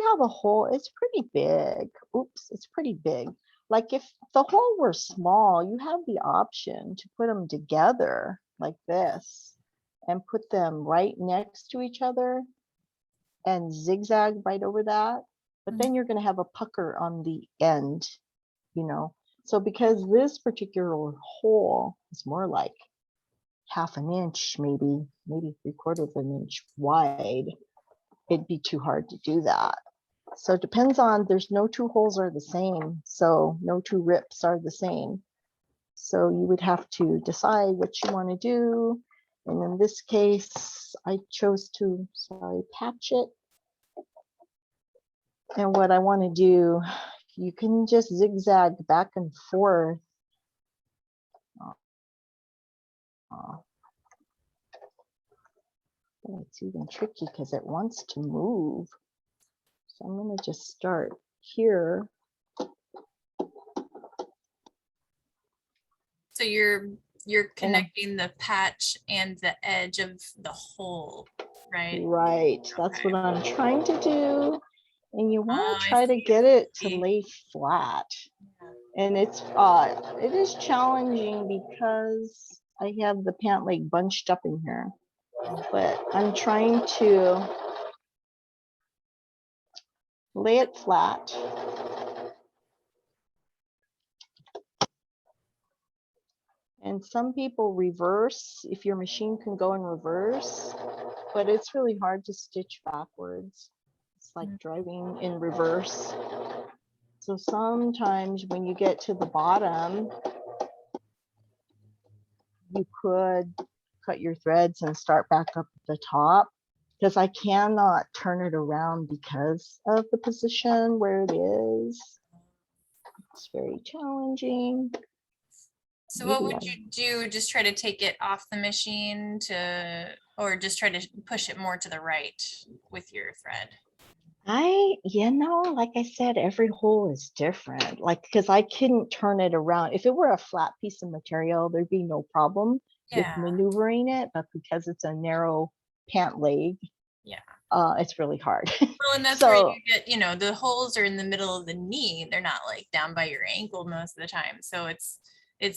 how the hole is pretty big. Oops, it's pretty big. Like if the hole were small, you have the option to put them together like this and put them right next to each other and zigzag right over that. But then you're going to have a pucker on the end, you know. So because this particular hole is more like half an inch, maybe 3/4 of an inch wide, it'd be too hard to do that. So it depends on, there's no two holes are the same. So no two rips are the same. So you would have to decide what you want to do. And in this case, I chose to, patch it. And what I want to do, you can just zigzag back and forth. It's even tricky because it wants to move. So I'm going to just start here. So you're connecting the patch and the edge of the hole, right? Right. That's what I'm trying to do. And you want Oh, to I try to see, get it to see. lay flat. And it is challenging because I have the pant leg bunched up in here. But I'm trying to lay it flat. And some people reverse, if your machine can go in reverse, but it's really hard to stitch backwards. It's like driving in reverse. So sometimes when you get to the bottom, you could cut your threads and start back up at the top, because I cannot turn it around because of the position where it is. It's very challenging. So what would you do? Just try to take it off the machine or just try to push it more to the right with your thread? Like I said, every hole is different. Like, because I couldn't turn it around. If it were a flat piece of material, there'd be no problem with maneuvering it. But because it's a narrow pant leg, it's really hard. Well, and that's where you get, the holes are in the middle of the knee. They're not like down by your ankle most of the time. So it's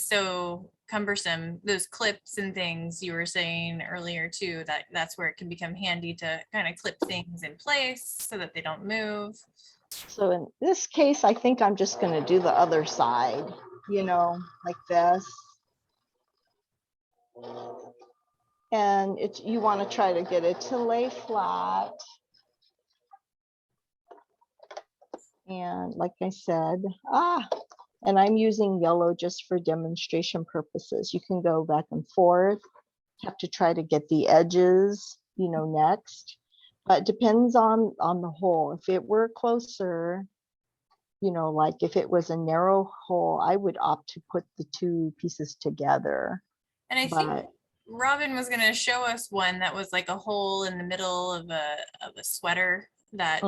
so cumbersome. Those clips and things you were saying earlier too, that's where it can become handy to kind of clip things in place so that they don't move. So in this case, I think I'm just going to do the other side, like this. And you want to try to get it to lay flat. And like I said, and I'm using yellow just for demonstration purposes. You can go back and forth, have to try to get the edges, next. But it depends on the hole. If it were closer, like if it was a narrow hole, I would opt to put the two pieces together. And I think Robin was going to show us one that was like a hole in the middle of a sweater that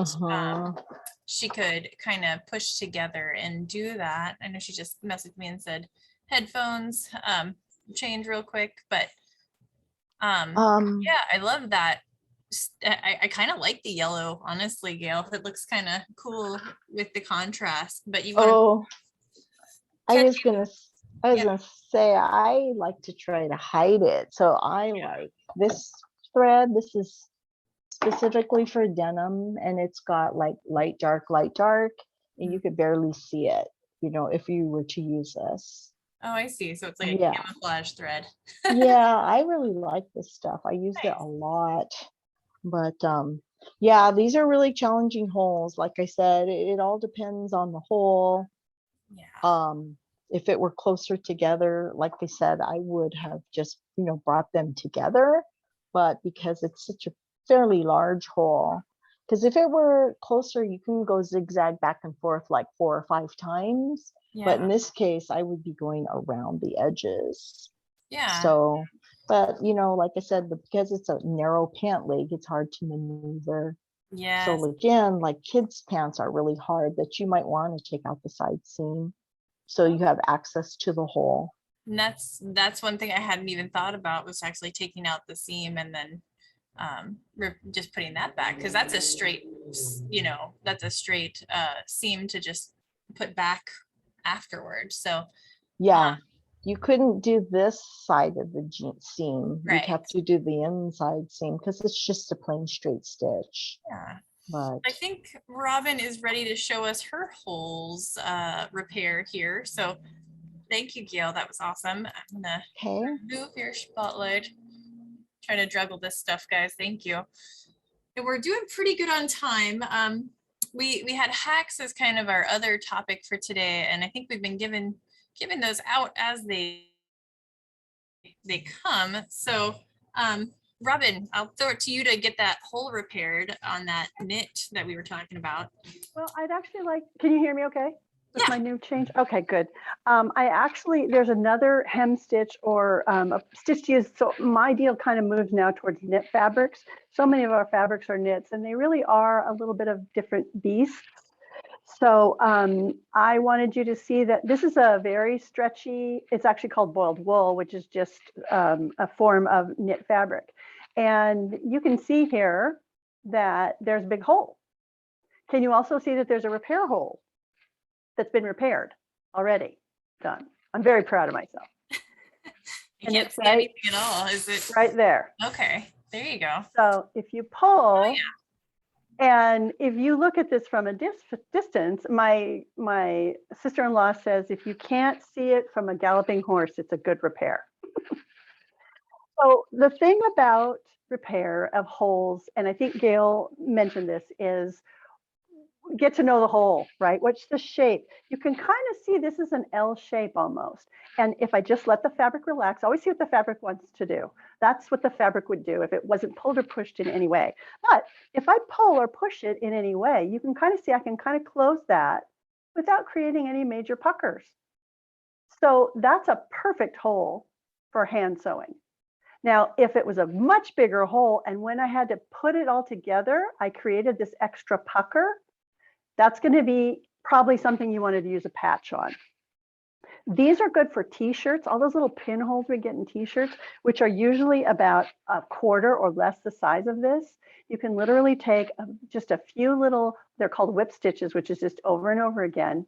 she could kind of push together and do that. I know she just messaged me and said headphones change real quick, but yeah, I love that. I kind of like the yellow, honestly, Gail. It looks kind of cool with the contrast, but you want I was gonna say I like to try to hide it. So I like this thread. This is specifically for denim, and it's got like light, dark, and you could barely see it, if you were to use this. Oh, I see. So it's like a camouflage thread. Yeah, I really like this stuff. I used it a lot. But these are really challenging holes. Like I said, it all depends on the hole. If it were closer together, like I said, I would have just, brought them together. But because it's such a fairly large hole, because if it were closer, you can go zigzag back and forth like 4 or 5 times. But in Yeah. this case, I would be going around the edges. Yeah. So, but like I said, because it's a narrow pant leg, it's hard to maneuver. Yes. So again, like kids' pants are really hard that you might want to take out the side seam so you have access to the hole. And that's one thing I hadn't even thought about, was actually taking out the seam and then just putting that back, because that's a straight, that's a straight seam to just put back afterwards. So Yeah, you couldn't do this side of the seam. Right. You'd have to do the inside seam because it's just a plain straight stitch. yeah. But I think Robin is ready to show us her holes repair here. So thank you, Gail. That was awesome. I'm gonna okay, move your spotlight. Trying to juggle this stuff, guys. Thank you. And we're doing pretty good on time. We had hacks as kind of our other topic for today, and I think we've been giving those out as they come. So Robin, I'll throw it to you to get that hole repaired on that knit that we were talking about. Well, I'd actually like, can you hear me okay? With Yeah. my new change? Okay, good. There's another hem stitch or a stitch to use. So my deal kind of moves now towards knit fabrics. So many of our fabrics are knits and they really are a little bit of different beasts. So I wanted you to see that this is a very stretchy, it's actually called boiled wool, which is just a form of knit fabric. And you can see here that there's a big hole. Can you also see that there's a repair hole that's been repaired already? Done. I'm very proud of myself. You And can't it's see right- anything at all. Is it Right there. okay? There you go. So if you pull, Oh, and if you look at this from a distance, my sister-in-law says if you can't see it from a galloping horse, it's a good repair. So the thing about repair of holes, and I think Gail mentioned this, is get to know the hole, right? What's the shape? You can kind of see this is an L shape almost. And if I just let the fabric relax, I always see what the fabric wants to do. That's what the fabric would do if it wasn't pulled or pushed in any way. But if I pull or push it in any way, you can kind of see I can kind of close that without creating any major puckers. So that's a perfect hole for hand sewing. Now, if it was a much bigger hole and when I had to put it all together, I created this extra pucker, that's going to be probably something you wanted to use a patch on. These are good for t-shirts, all those little pinholes we get in t-shirts, which are usually about a quarter or less the size of this. You can literally take just a few little, they're called whip stitches, which is just over and over again.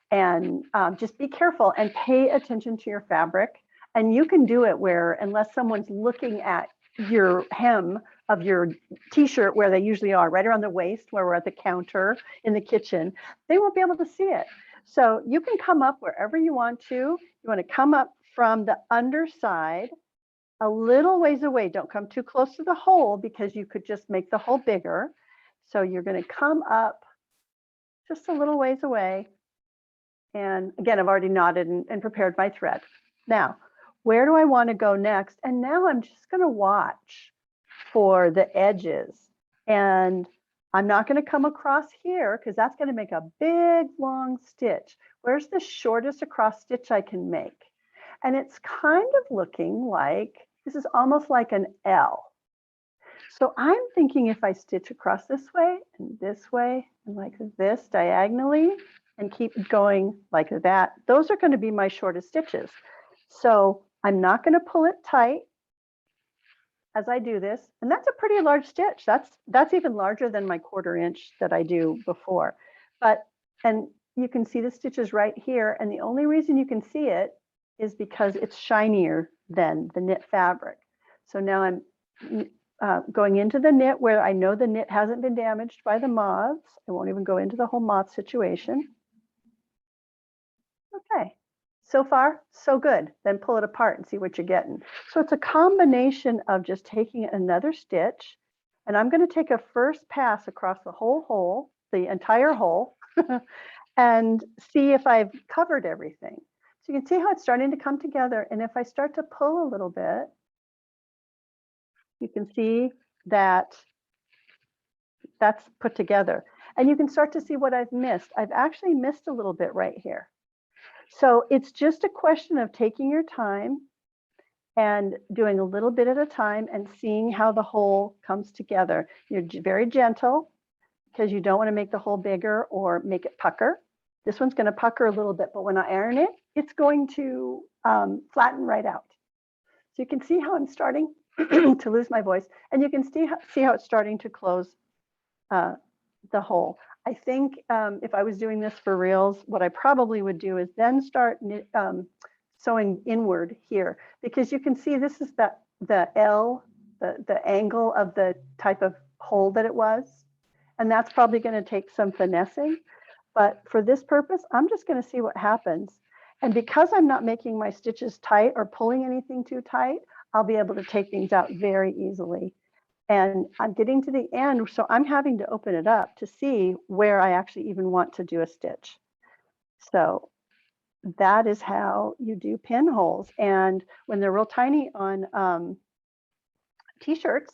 And just be careful and pay attention to your fabric. And you can do it where, unless someone's looking at your hem of your t-shirt where they usually are, right around the waist where we're at the counter in the kitchen, they won't be able to see it. So you can come up wherever you want to. You want to come up from the underside a little ways away. Don't come too close to the hole because you could just make the hole bigger. So you're going to come up just a little ways away. And again, I've already knotted and prepared my thread. Now, where do I want to go next? And now I'm just going to watch for the edges. And I'm not going to come across here because that's going to make a big long stitch. Where's the shortest across stitch I can make? And it's kind of looking like, this is almost like an L. So I'm thinking if I stitch across this way and like this diagonally and keep going like that, those are going to be my shortest stitches. So I'm not going to pull it tight as I do this. And that's a pretty large stitch. That's even larger than my 1/4 inch that I do before. And you can see the stitches right here. And the only reason you can see it is because it's shinier than the knit fabric. So now I'm going into the knit where I know the knit hasn't been damaged by the moths. I won't even go into the whole moth situation. Okay, so far, so good. Then pull it apart and see what you're getting. So it's a combination of just taking another stitch, and I'm going to take a first pass across the whole hole, the entire hole, and see if I've covered everything. So So you can see how it's starting to come together. And if I start to pull a little bit, you can see that that's put together. And you can start to see what I've missed. I've actually missed a little bit right here. So it's just a question of taking your time and doing a little bit at a time and seeing how the whole comes together. You're very gentle because you don't want to make the hole bigger or make it pucker. This one's going to pucker a little bit, but when I iron it, it's going to flatten right out. So you can see how I'm starting to lose my voice, and you can see how it's starting to close the hole. I think if I was doing this for reals, what I probably would do is then start sewing inward here, because you can see this is the L, the angle of the type of hole that it was. And that's probably going to take some finessing. But for this purpose, I'm just going to see what happens. And because I'm not making my stitches tight or pulling anything too tight, I'll be able to take things out very easily. And I'm getting to the end, so I'm having to open it up to see where I actually even want to do a stitch. So that is how you do pinholes. And when they're real tiny on t-shirts,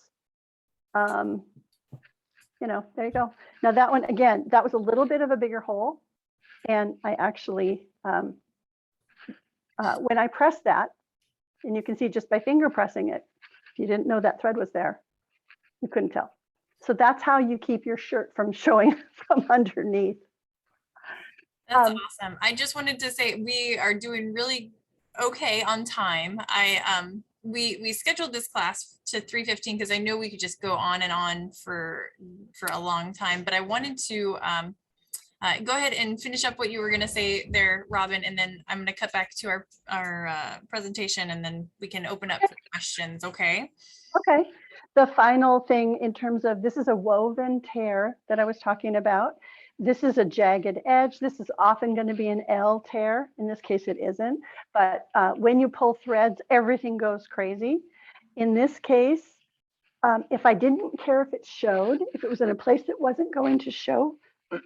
you know, there you go. Now that one, again, that was a little bit of a bigger hole. And I actually, when I pressed that, and you can see just by finger pressing it, if you didn't know that thread was there, you couldn't tell. So that's how you keep your shirt from showing from underneath. That's awesome. I just wanted to say we are doing really okay on time. We scheduled this class to 3:15 because I know we could just go on and on for a long time, but I wanted to go ahead and finish up what you were going to say there, Robin, and then I'm going to cut back to our presentation, and then we can open up for questions. Okay. Okay. The final thing in terms of, this is a woven tear that I was talking about. This is a jagged edge. This is often going to be an L tear. In this case, it isn't. But when you pull threads, everything goes crazy. In this case, if I didn't care if it showed, if it was in a place that wasn't going to show,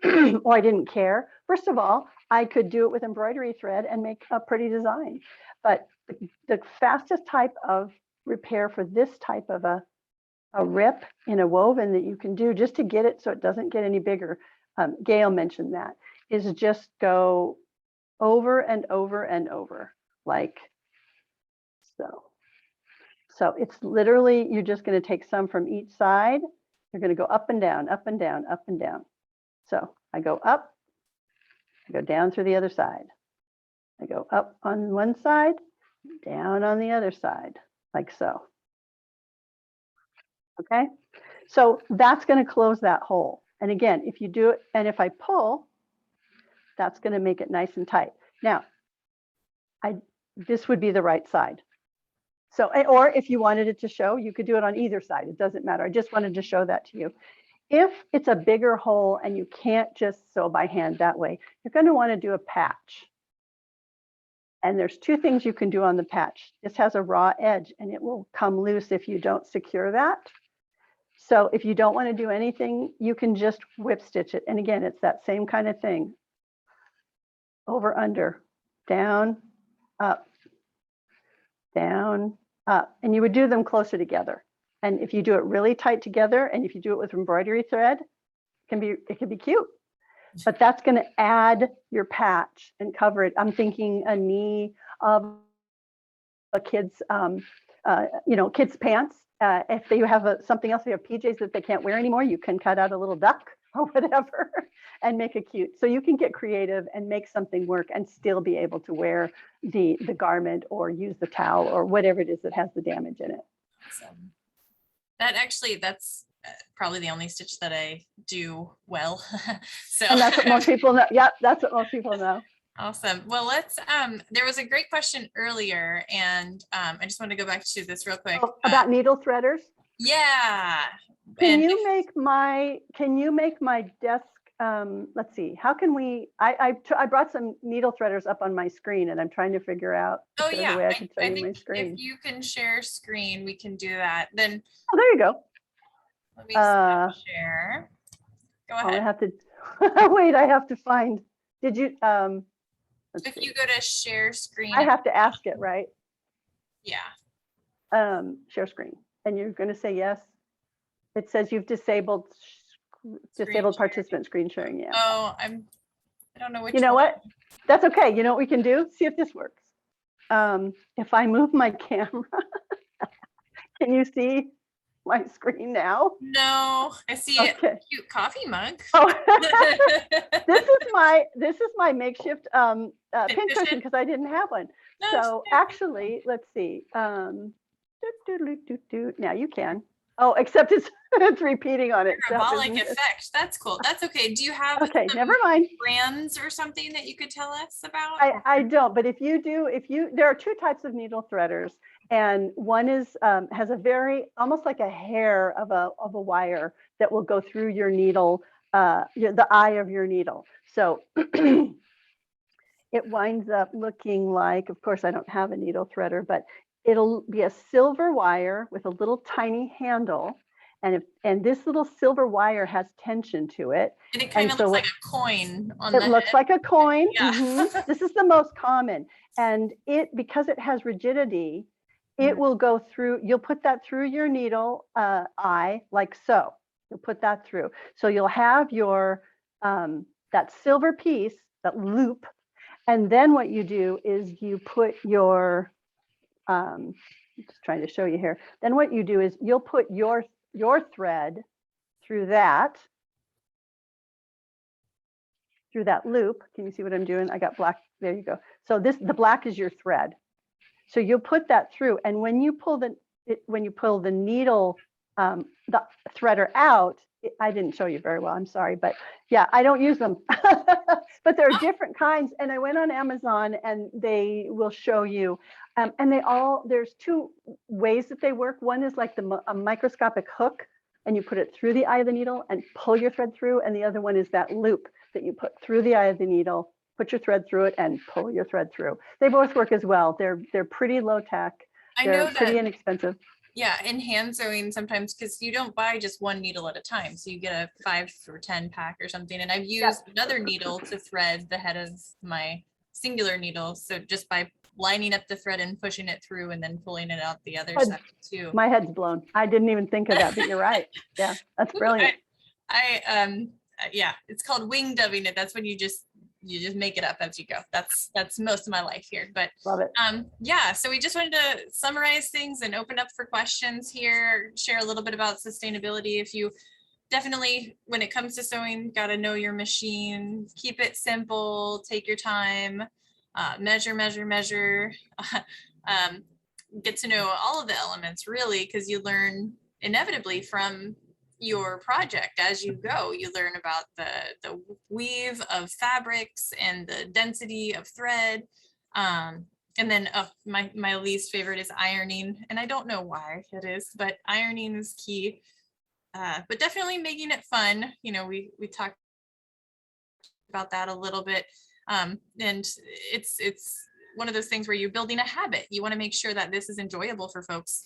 or I didn't care, first of all, I could do it with embroidery thread and make a pretty design. But the fastest type of repair for this type of a rip in a woven that you can do just to get it so it doesn't get any bigger, Gail mentioned that, is just go over and over and over, like so. So it's literally, you're just going to take some from each side. You're going to go up and down, up and down, up and down. So I go up, I go down through the other side. I go up on one side, down on the other side, like so. Okay, so that's going to close that hole. And again, if you do it, and if I pull, that's going to make it nice and tight. Now, this would be the right side. So, or if you wanted it to show, you could do it on either side. It doesn't matter. I just wanted to show that to you. If it's a bigger hole and you can't just sew by hand that way, you're going to want to do a patch. And there's two things you can do on the patch. This has a raw edge and it will come loose if you don't secure that. So if you don't want to do anything, you can just whip stitch it. And again, it's that same kind of thing. Over, under, down, up, down, up. And you would do them closer together. And if you do it really tight together, and if you do it with embroidery thread, it can be cute. But that's going to add your patch and cover it. I'm thinking a knee of a kid's, kids' pants. If they have something else, they have PJs that they can't wear anymore, you can cut out a little duck or whatever and make it cute. So you can get creative and make something work and still be able to wear the garment or use the towel or whatever it is that has the damage in it. Awesome. That's probably the only stitch that I do well. So and that's what most people know. Yep, that's what most people know. Awesome. Well, let's there was a great question earlier, and I just want to go back to this real quick. Oh, about needle threaders? Yeah. Can you make my desk, let's see, how can we, I brought some needle threaders up on my screen and I'm trying to figure out oh the yeah, way I can show I you think my screen. if you can share screen, we can do that. Then oh, there you go. let me stop share. Go ahead. I have to wait, I have to find, did you Let's If see. you go to share screen, I have to ask it, right? yeah. Share screen. And you're going to say yes. It says you've disabled Screen participant screen sharing. Yeah. Oh, I don't know which You know one. what? That's okay. You know what we can do? See if this works. If I move my camera, can you see my screen now? No, I see a Okay. cute coffee mug. Oh, this is my makeshift pin cushion because I didn't have one. No, So actually, let's see. Now you can. Oh, except it's it's repeating on itself. parabolic isn't it? effect. That's cool. That's okay. Do you have Okay, some never mind. brands or something that you could tell us about? I don't, but if you do, there are two types of needle threaders, and one is has a very almost like a hair of a wire that will go through your needle, the eye of your needle. So it winds up looking like, of course, I don't have a needle threader, but it'll be a silver wire with a little tiny handle. And this little silver wire has tension to it. And it kind of so looks like a coin on it the looks head. like a coin. Yeah. Mhm. This is the most common. And because it has rigidity, it will go through, you'll put that through your needle eye like so. You'll put that through. So you'll have your, that silver piece, that loop. And then what you do is you put your, I'm just trying to show you here. Then what you do is you'll put your thread through that loop. Can you see what I'm doing? I got black. There you go. So the black is your thread. So you'll put that through, and when you pull the needle, the threader out, I didn't show you very well. I'm sorry, but yeah, I don't use them. But there are different kinds, and I went on Amazon, and they will show you. And there's two ways that they work. One is like a microscopic hook, and you put it through the eye of the needle and pull your thread through. And the other one is that loop that you put through the eye of the needle, put your thread through it, and pull your thread through. They both work as well. They're pretty low tech. They're pretty inexpensive. Yeah, in hand sewing sometimes, because you don't buy just one needle at a time. So you get a 5 or 10 pack or something. And I've used another needle to thread the head of my singular needle. So just by lining up the thread and pushing it through and then pulling it out the other side too. My head's blown. I didn't even think of that, but you're right. Yeah, that's brilliant. Yeah, it's called wing dubbing it. That's when you just make it up as you go. That's most of my life here, but love it. Yeah, so we just wanted to summarize things and open up for questions here, share a little bit about sustainability. If you definitely, when it comes to sewing, got to know your machine, keep it simple, take your time, measure, get to know all of the elements really, because you learn inevitably from your project as you go. You learn about the weave of fabrics and the density of thread. And then my least favorite is ironing, and I don't know why it is, but ironing is key. But definitely making it fun. You know, we talked about that a little bit. And it's one of those things where you're building a habit. You want to make sure that this is enjoyable for folks.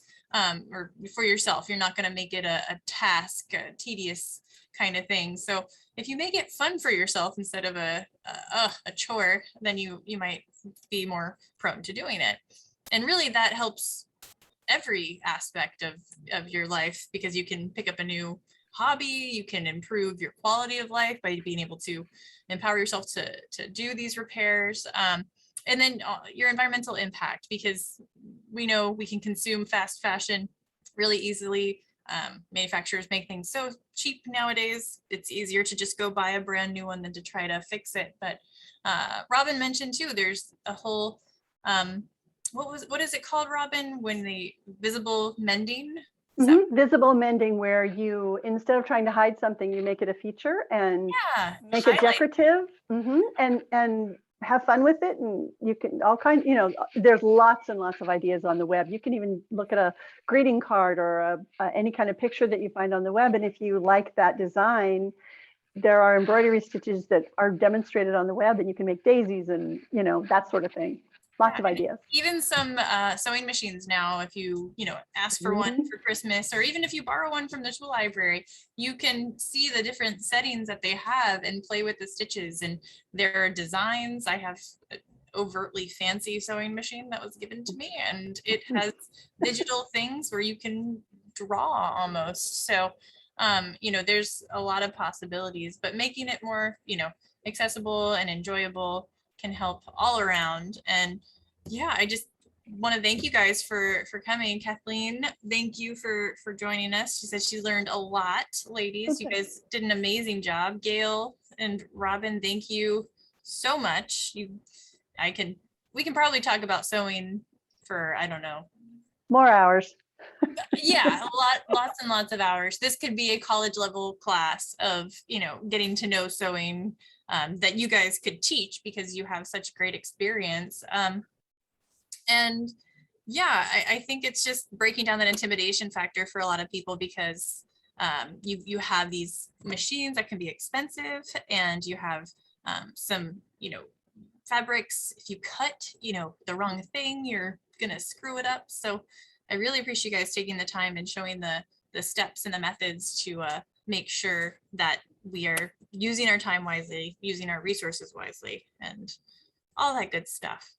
Or for yourself. You're not going to make it a task, a tedious kind of thing. So if you make it fun for yourself instead of a chore, then you might be more prone to doing it. And really that helps every aspect of your life, because you can pick up a new hobby, you can improve your quality of life by being able to empower yourself to do these repairs. And then your environmental impact, because we know we can consume fast fashion really easily. Manufacturers make things so cheap nowadays. It's easier to just go buy a brand new one than to try to fix it. But Robin mentioned too, there's a whole, what is it called, Robin? When the visible mending? Visible mending, where you, instead of trying to hide something, you make it a feature and make it decorative, and have fun with it. And you can there's lots and lots of ideas on the web. You can even look at a greeting card or any kind of picture that you find on the web. And if you like that design, there are embroidery stitches that are demonstrated on the web, and you can make daisies and, that sort of thing. Lots of ideas. Even some sewing machines now, if you ask for one for Christmas, or even if you borrow one from the tool library, you can see the different settings that they have and play with the stitches. And there are designs. I have overtly fancy sewing machine that was given to me, and it has digital things where you can draw almost. So, you know, there's a lot of possibilities, but making it more, you know, accessible and enjoyable can help all around. And yeah, I just want to thank you guys for coming. Kathleen, thank you for joining us. She said she learned a lot. Ladies, you guys did an amazing job. Gail and Robin, thank you so much. We can probably talk about sewing for, I don't know, More hours. yeah, lots and lots of hours. This could be a college level class of, you know, getting to know sewing, that you guys could teach because you have such great experience. And yeah, I think it's just breaking down that intimidation factor for a lot of people, because you have these machines that can be expensive, and you have some, you know, fabrics. If you cut, you know, the wrong thing, you're gonna screw it up. So I really appreciate you guys taking the time and showing the steps and the methods to make sure that we are using our time wisely, using our resources wisely, and all that good stuff.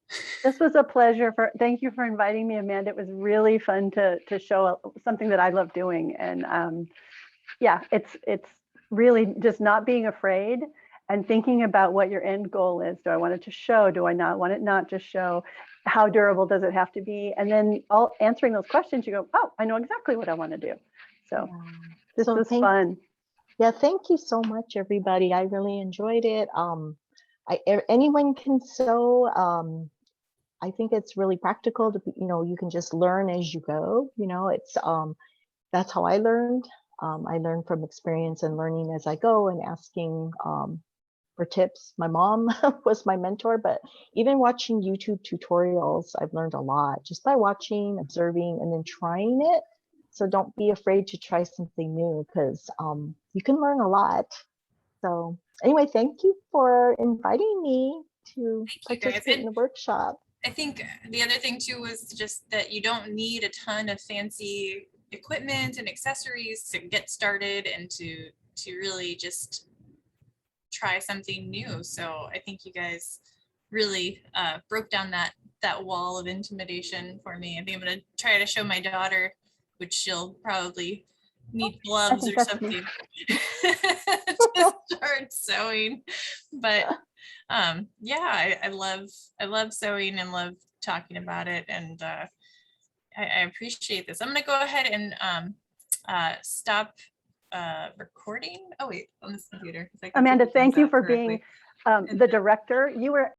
This was a pleasure. Thank you for inviting me, Amanda. It was really fun to show something that I love doing. And yeah, it's really just not being afraid and thinking about what your end goal is. Do I want it to show? Do I not want it not to show? How durable does it have to be? And then all answering those questions, you go, oh, I know exactly what I want to do. So this was fun. Yeah, thank you so much, everybody. I really enjoyed it. Anyone can sew. I think it's really practical to, you know, you can just learn as you go. You know, it's that's how I learned. I learned from experience and learning as I go and asking for tips. My mom was my mentor, but even watching YouTube tutorials, I've learned a lot just by watching, observing, and then trying it. So don't be afraid to try something new, because you can learn a lot. So anyway, thank you for inviting me to participate in the workshop. I think the other thing too was just that you don't need a ton of fancy equipment and accessories to get started and to really just try something new. So I think you guys really broke down that wall of intimidation for me. I think I'm gonna try to show my daughter, which she'll probably need gloves or something to start sewing. But yeah, I love sewing and love talking about it, and I appreciate this. I'm gonna go ahead and stop recording. Oh wait, on this computer. Amanda, thank you for being the director. You were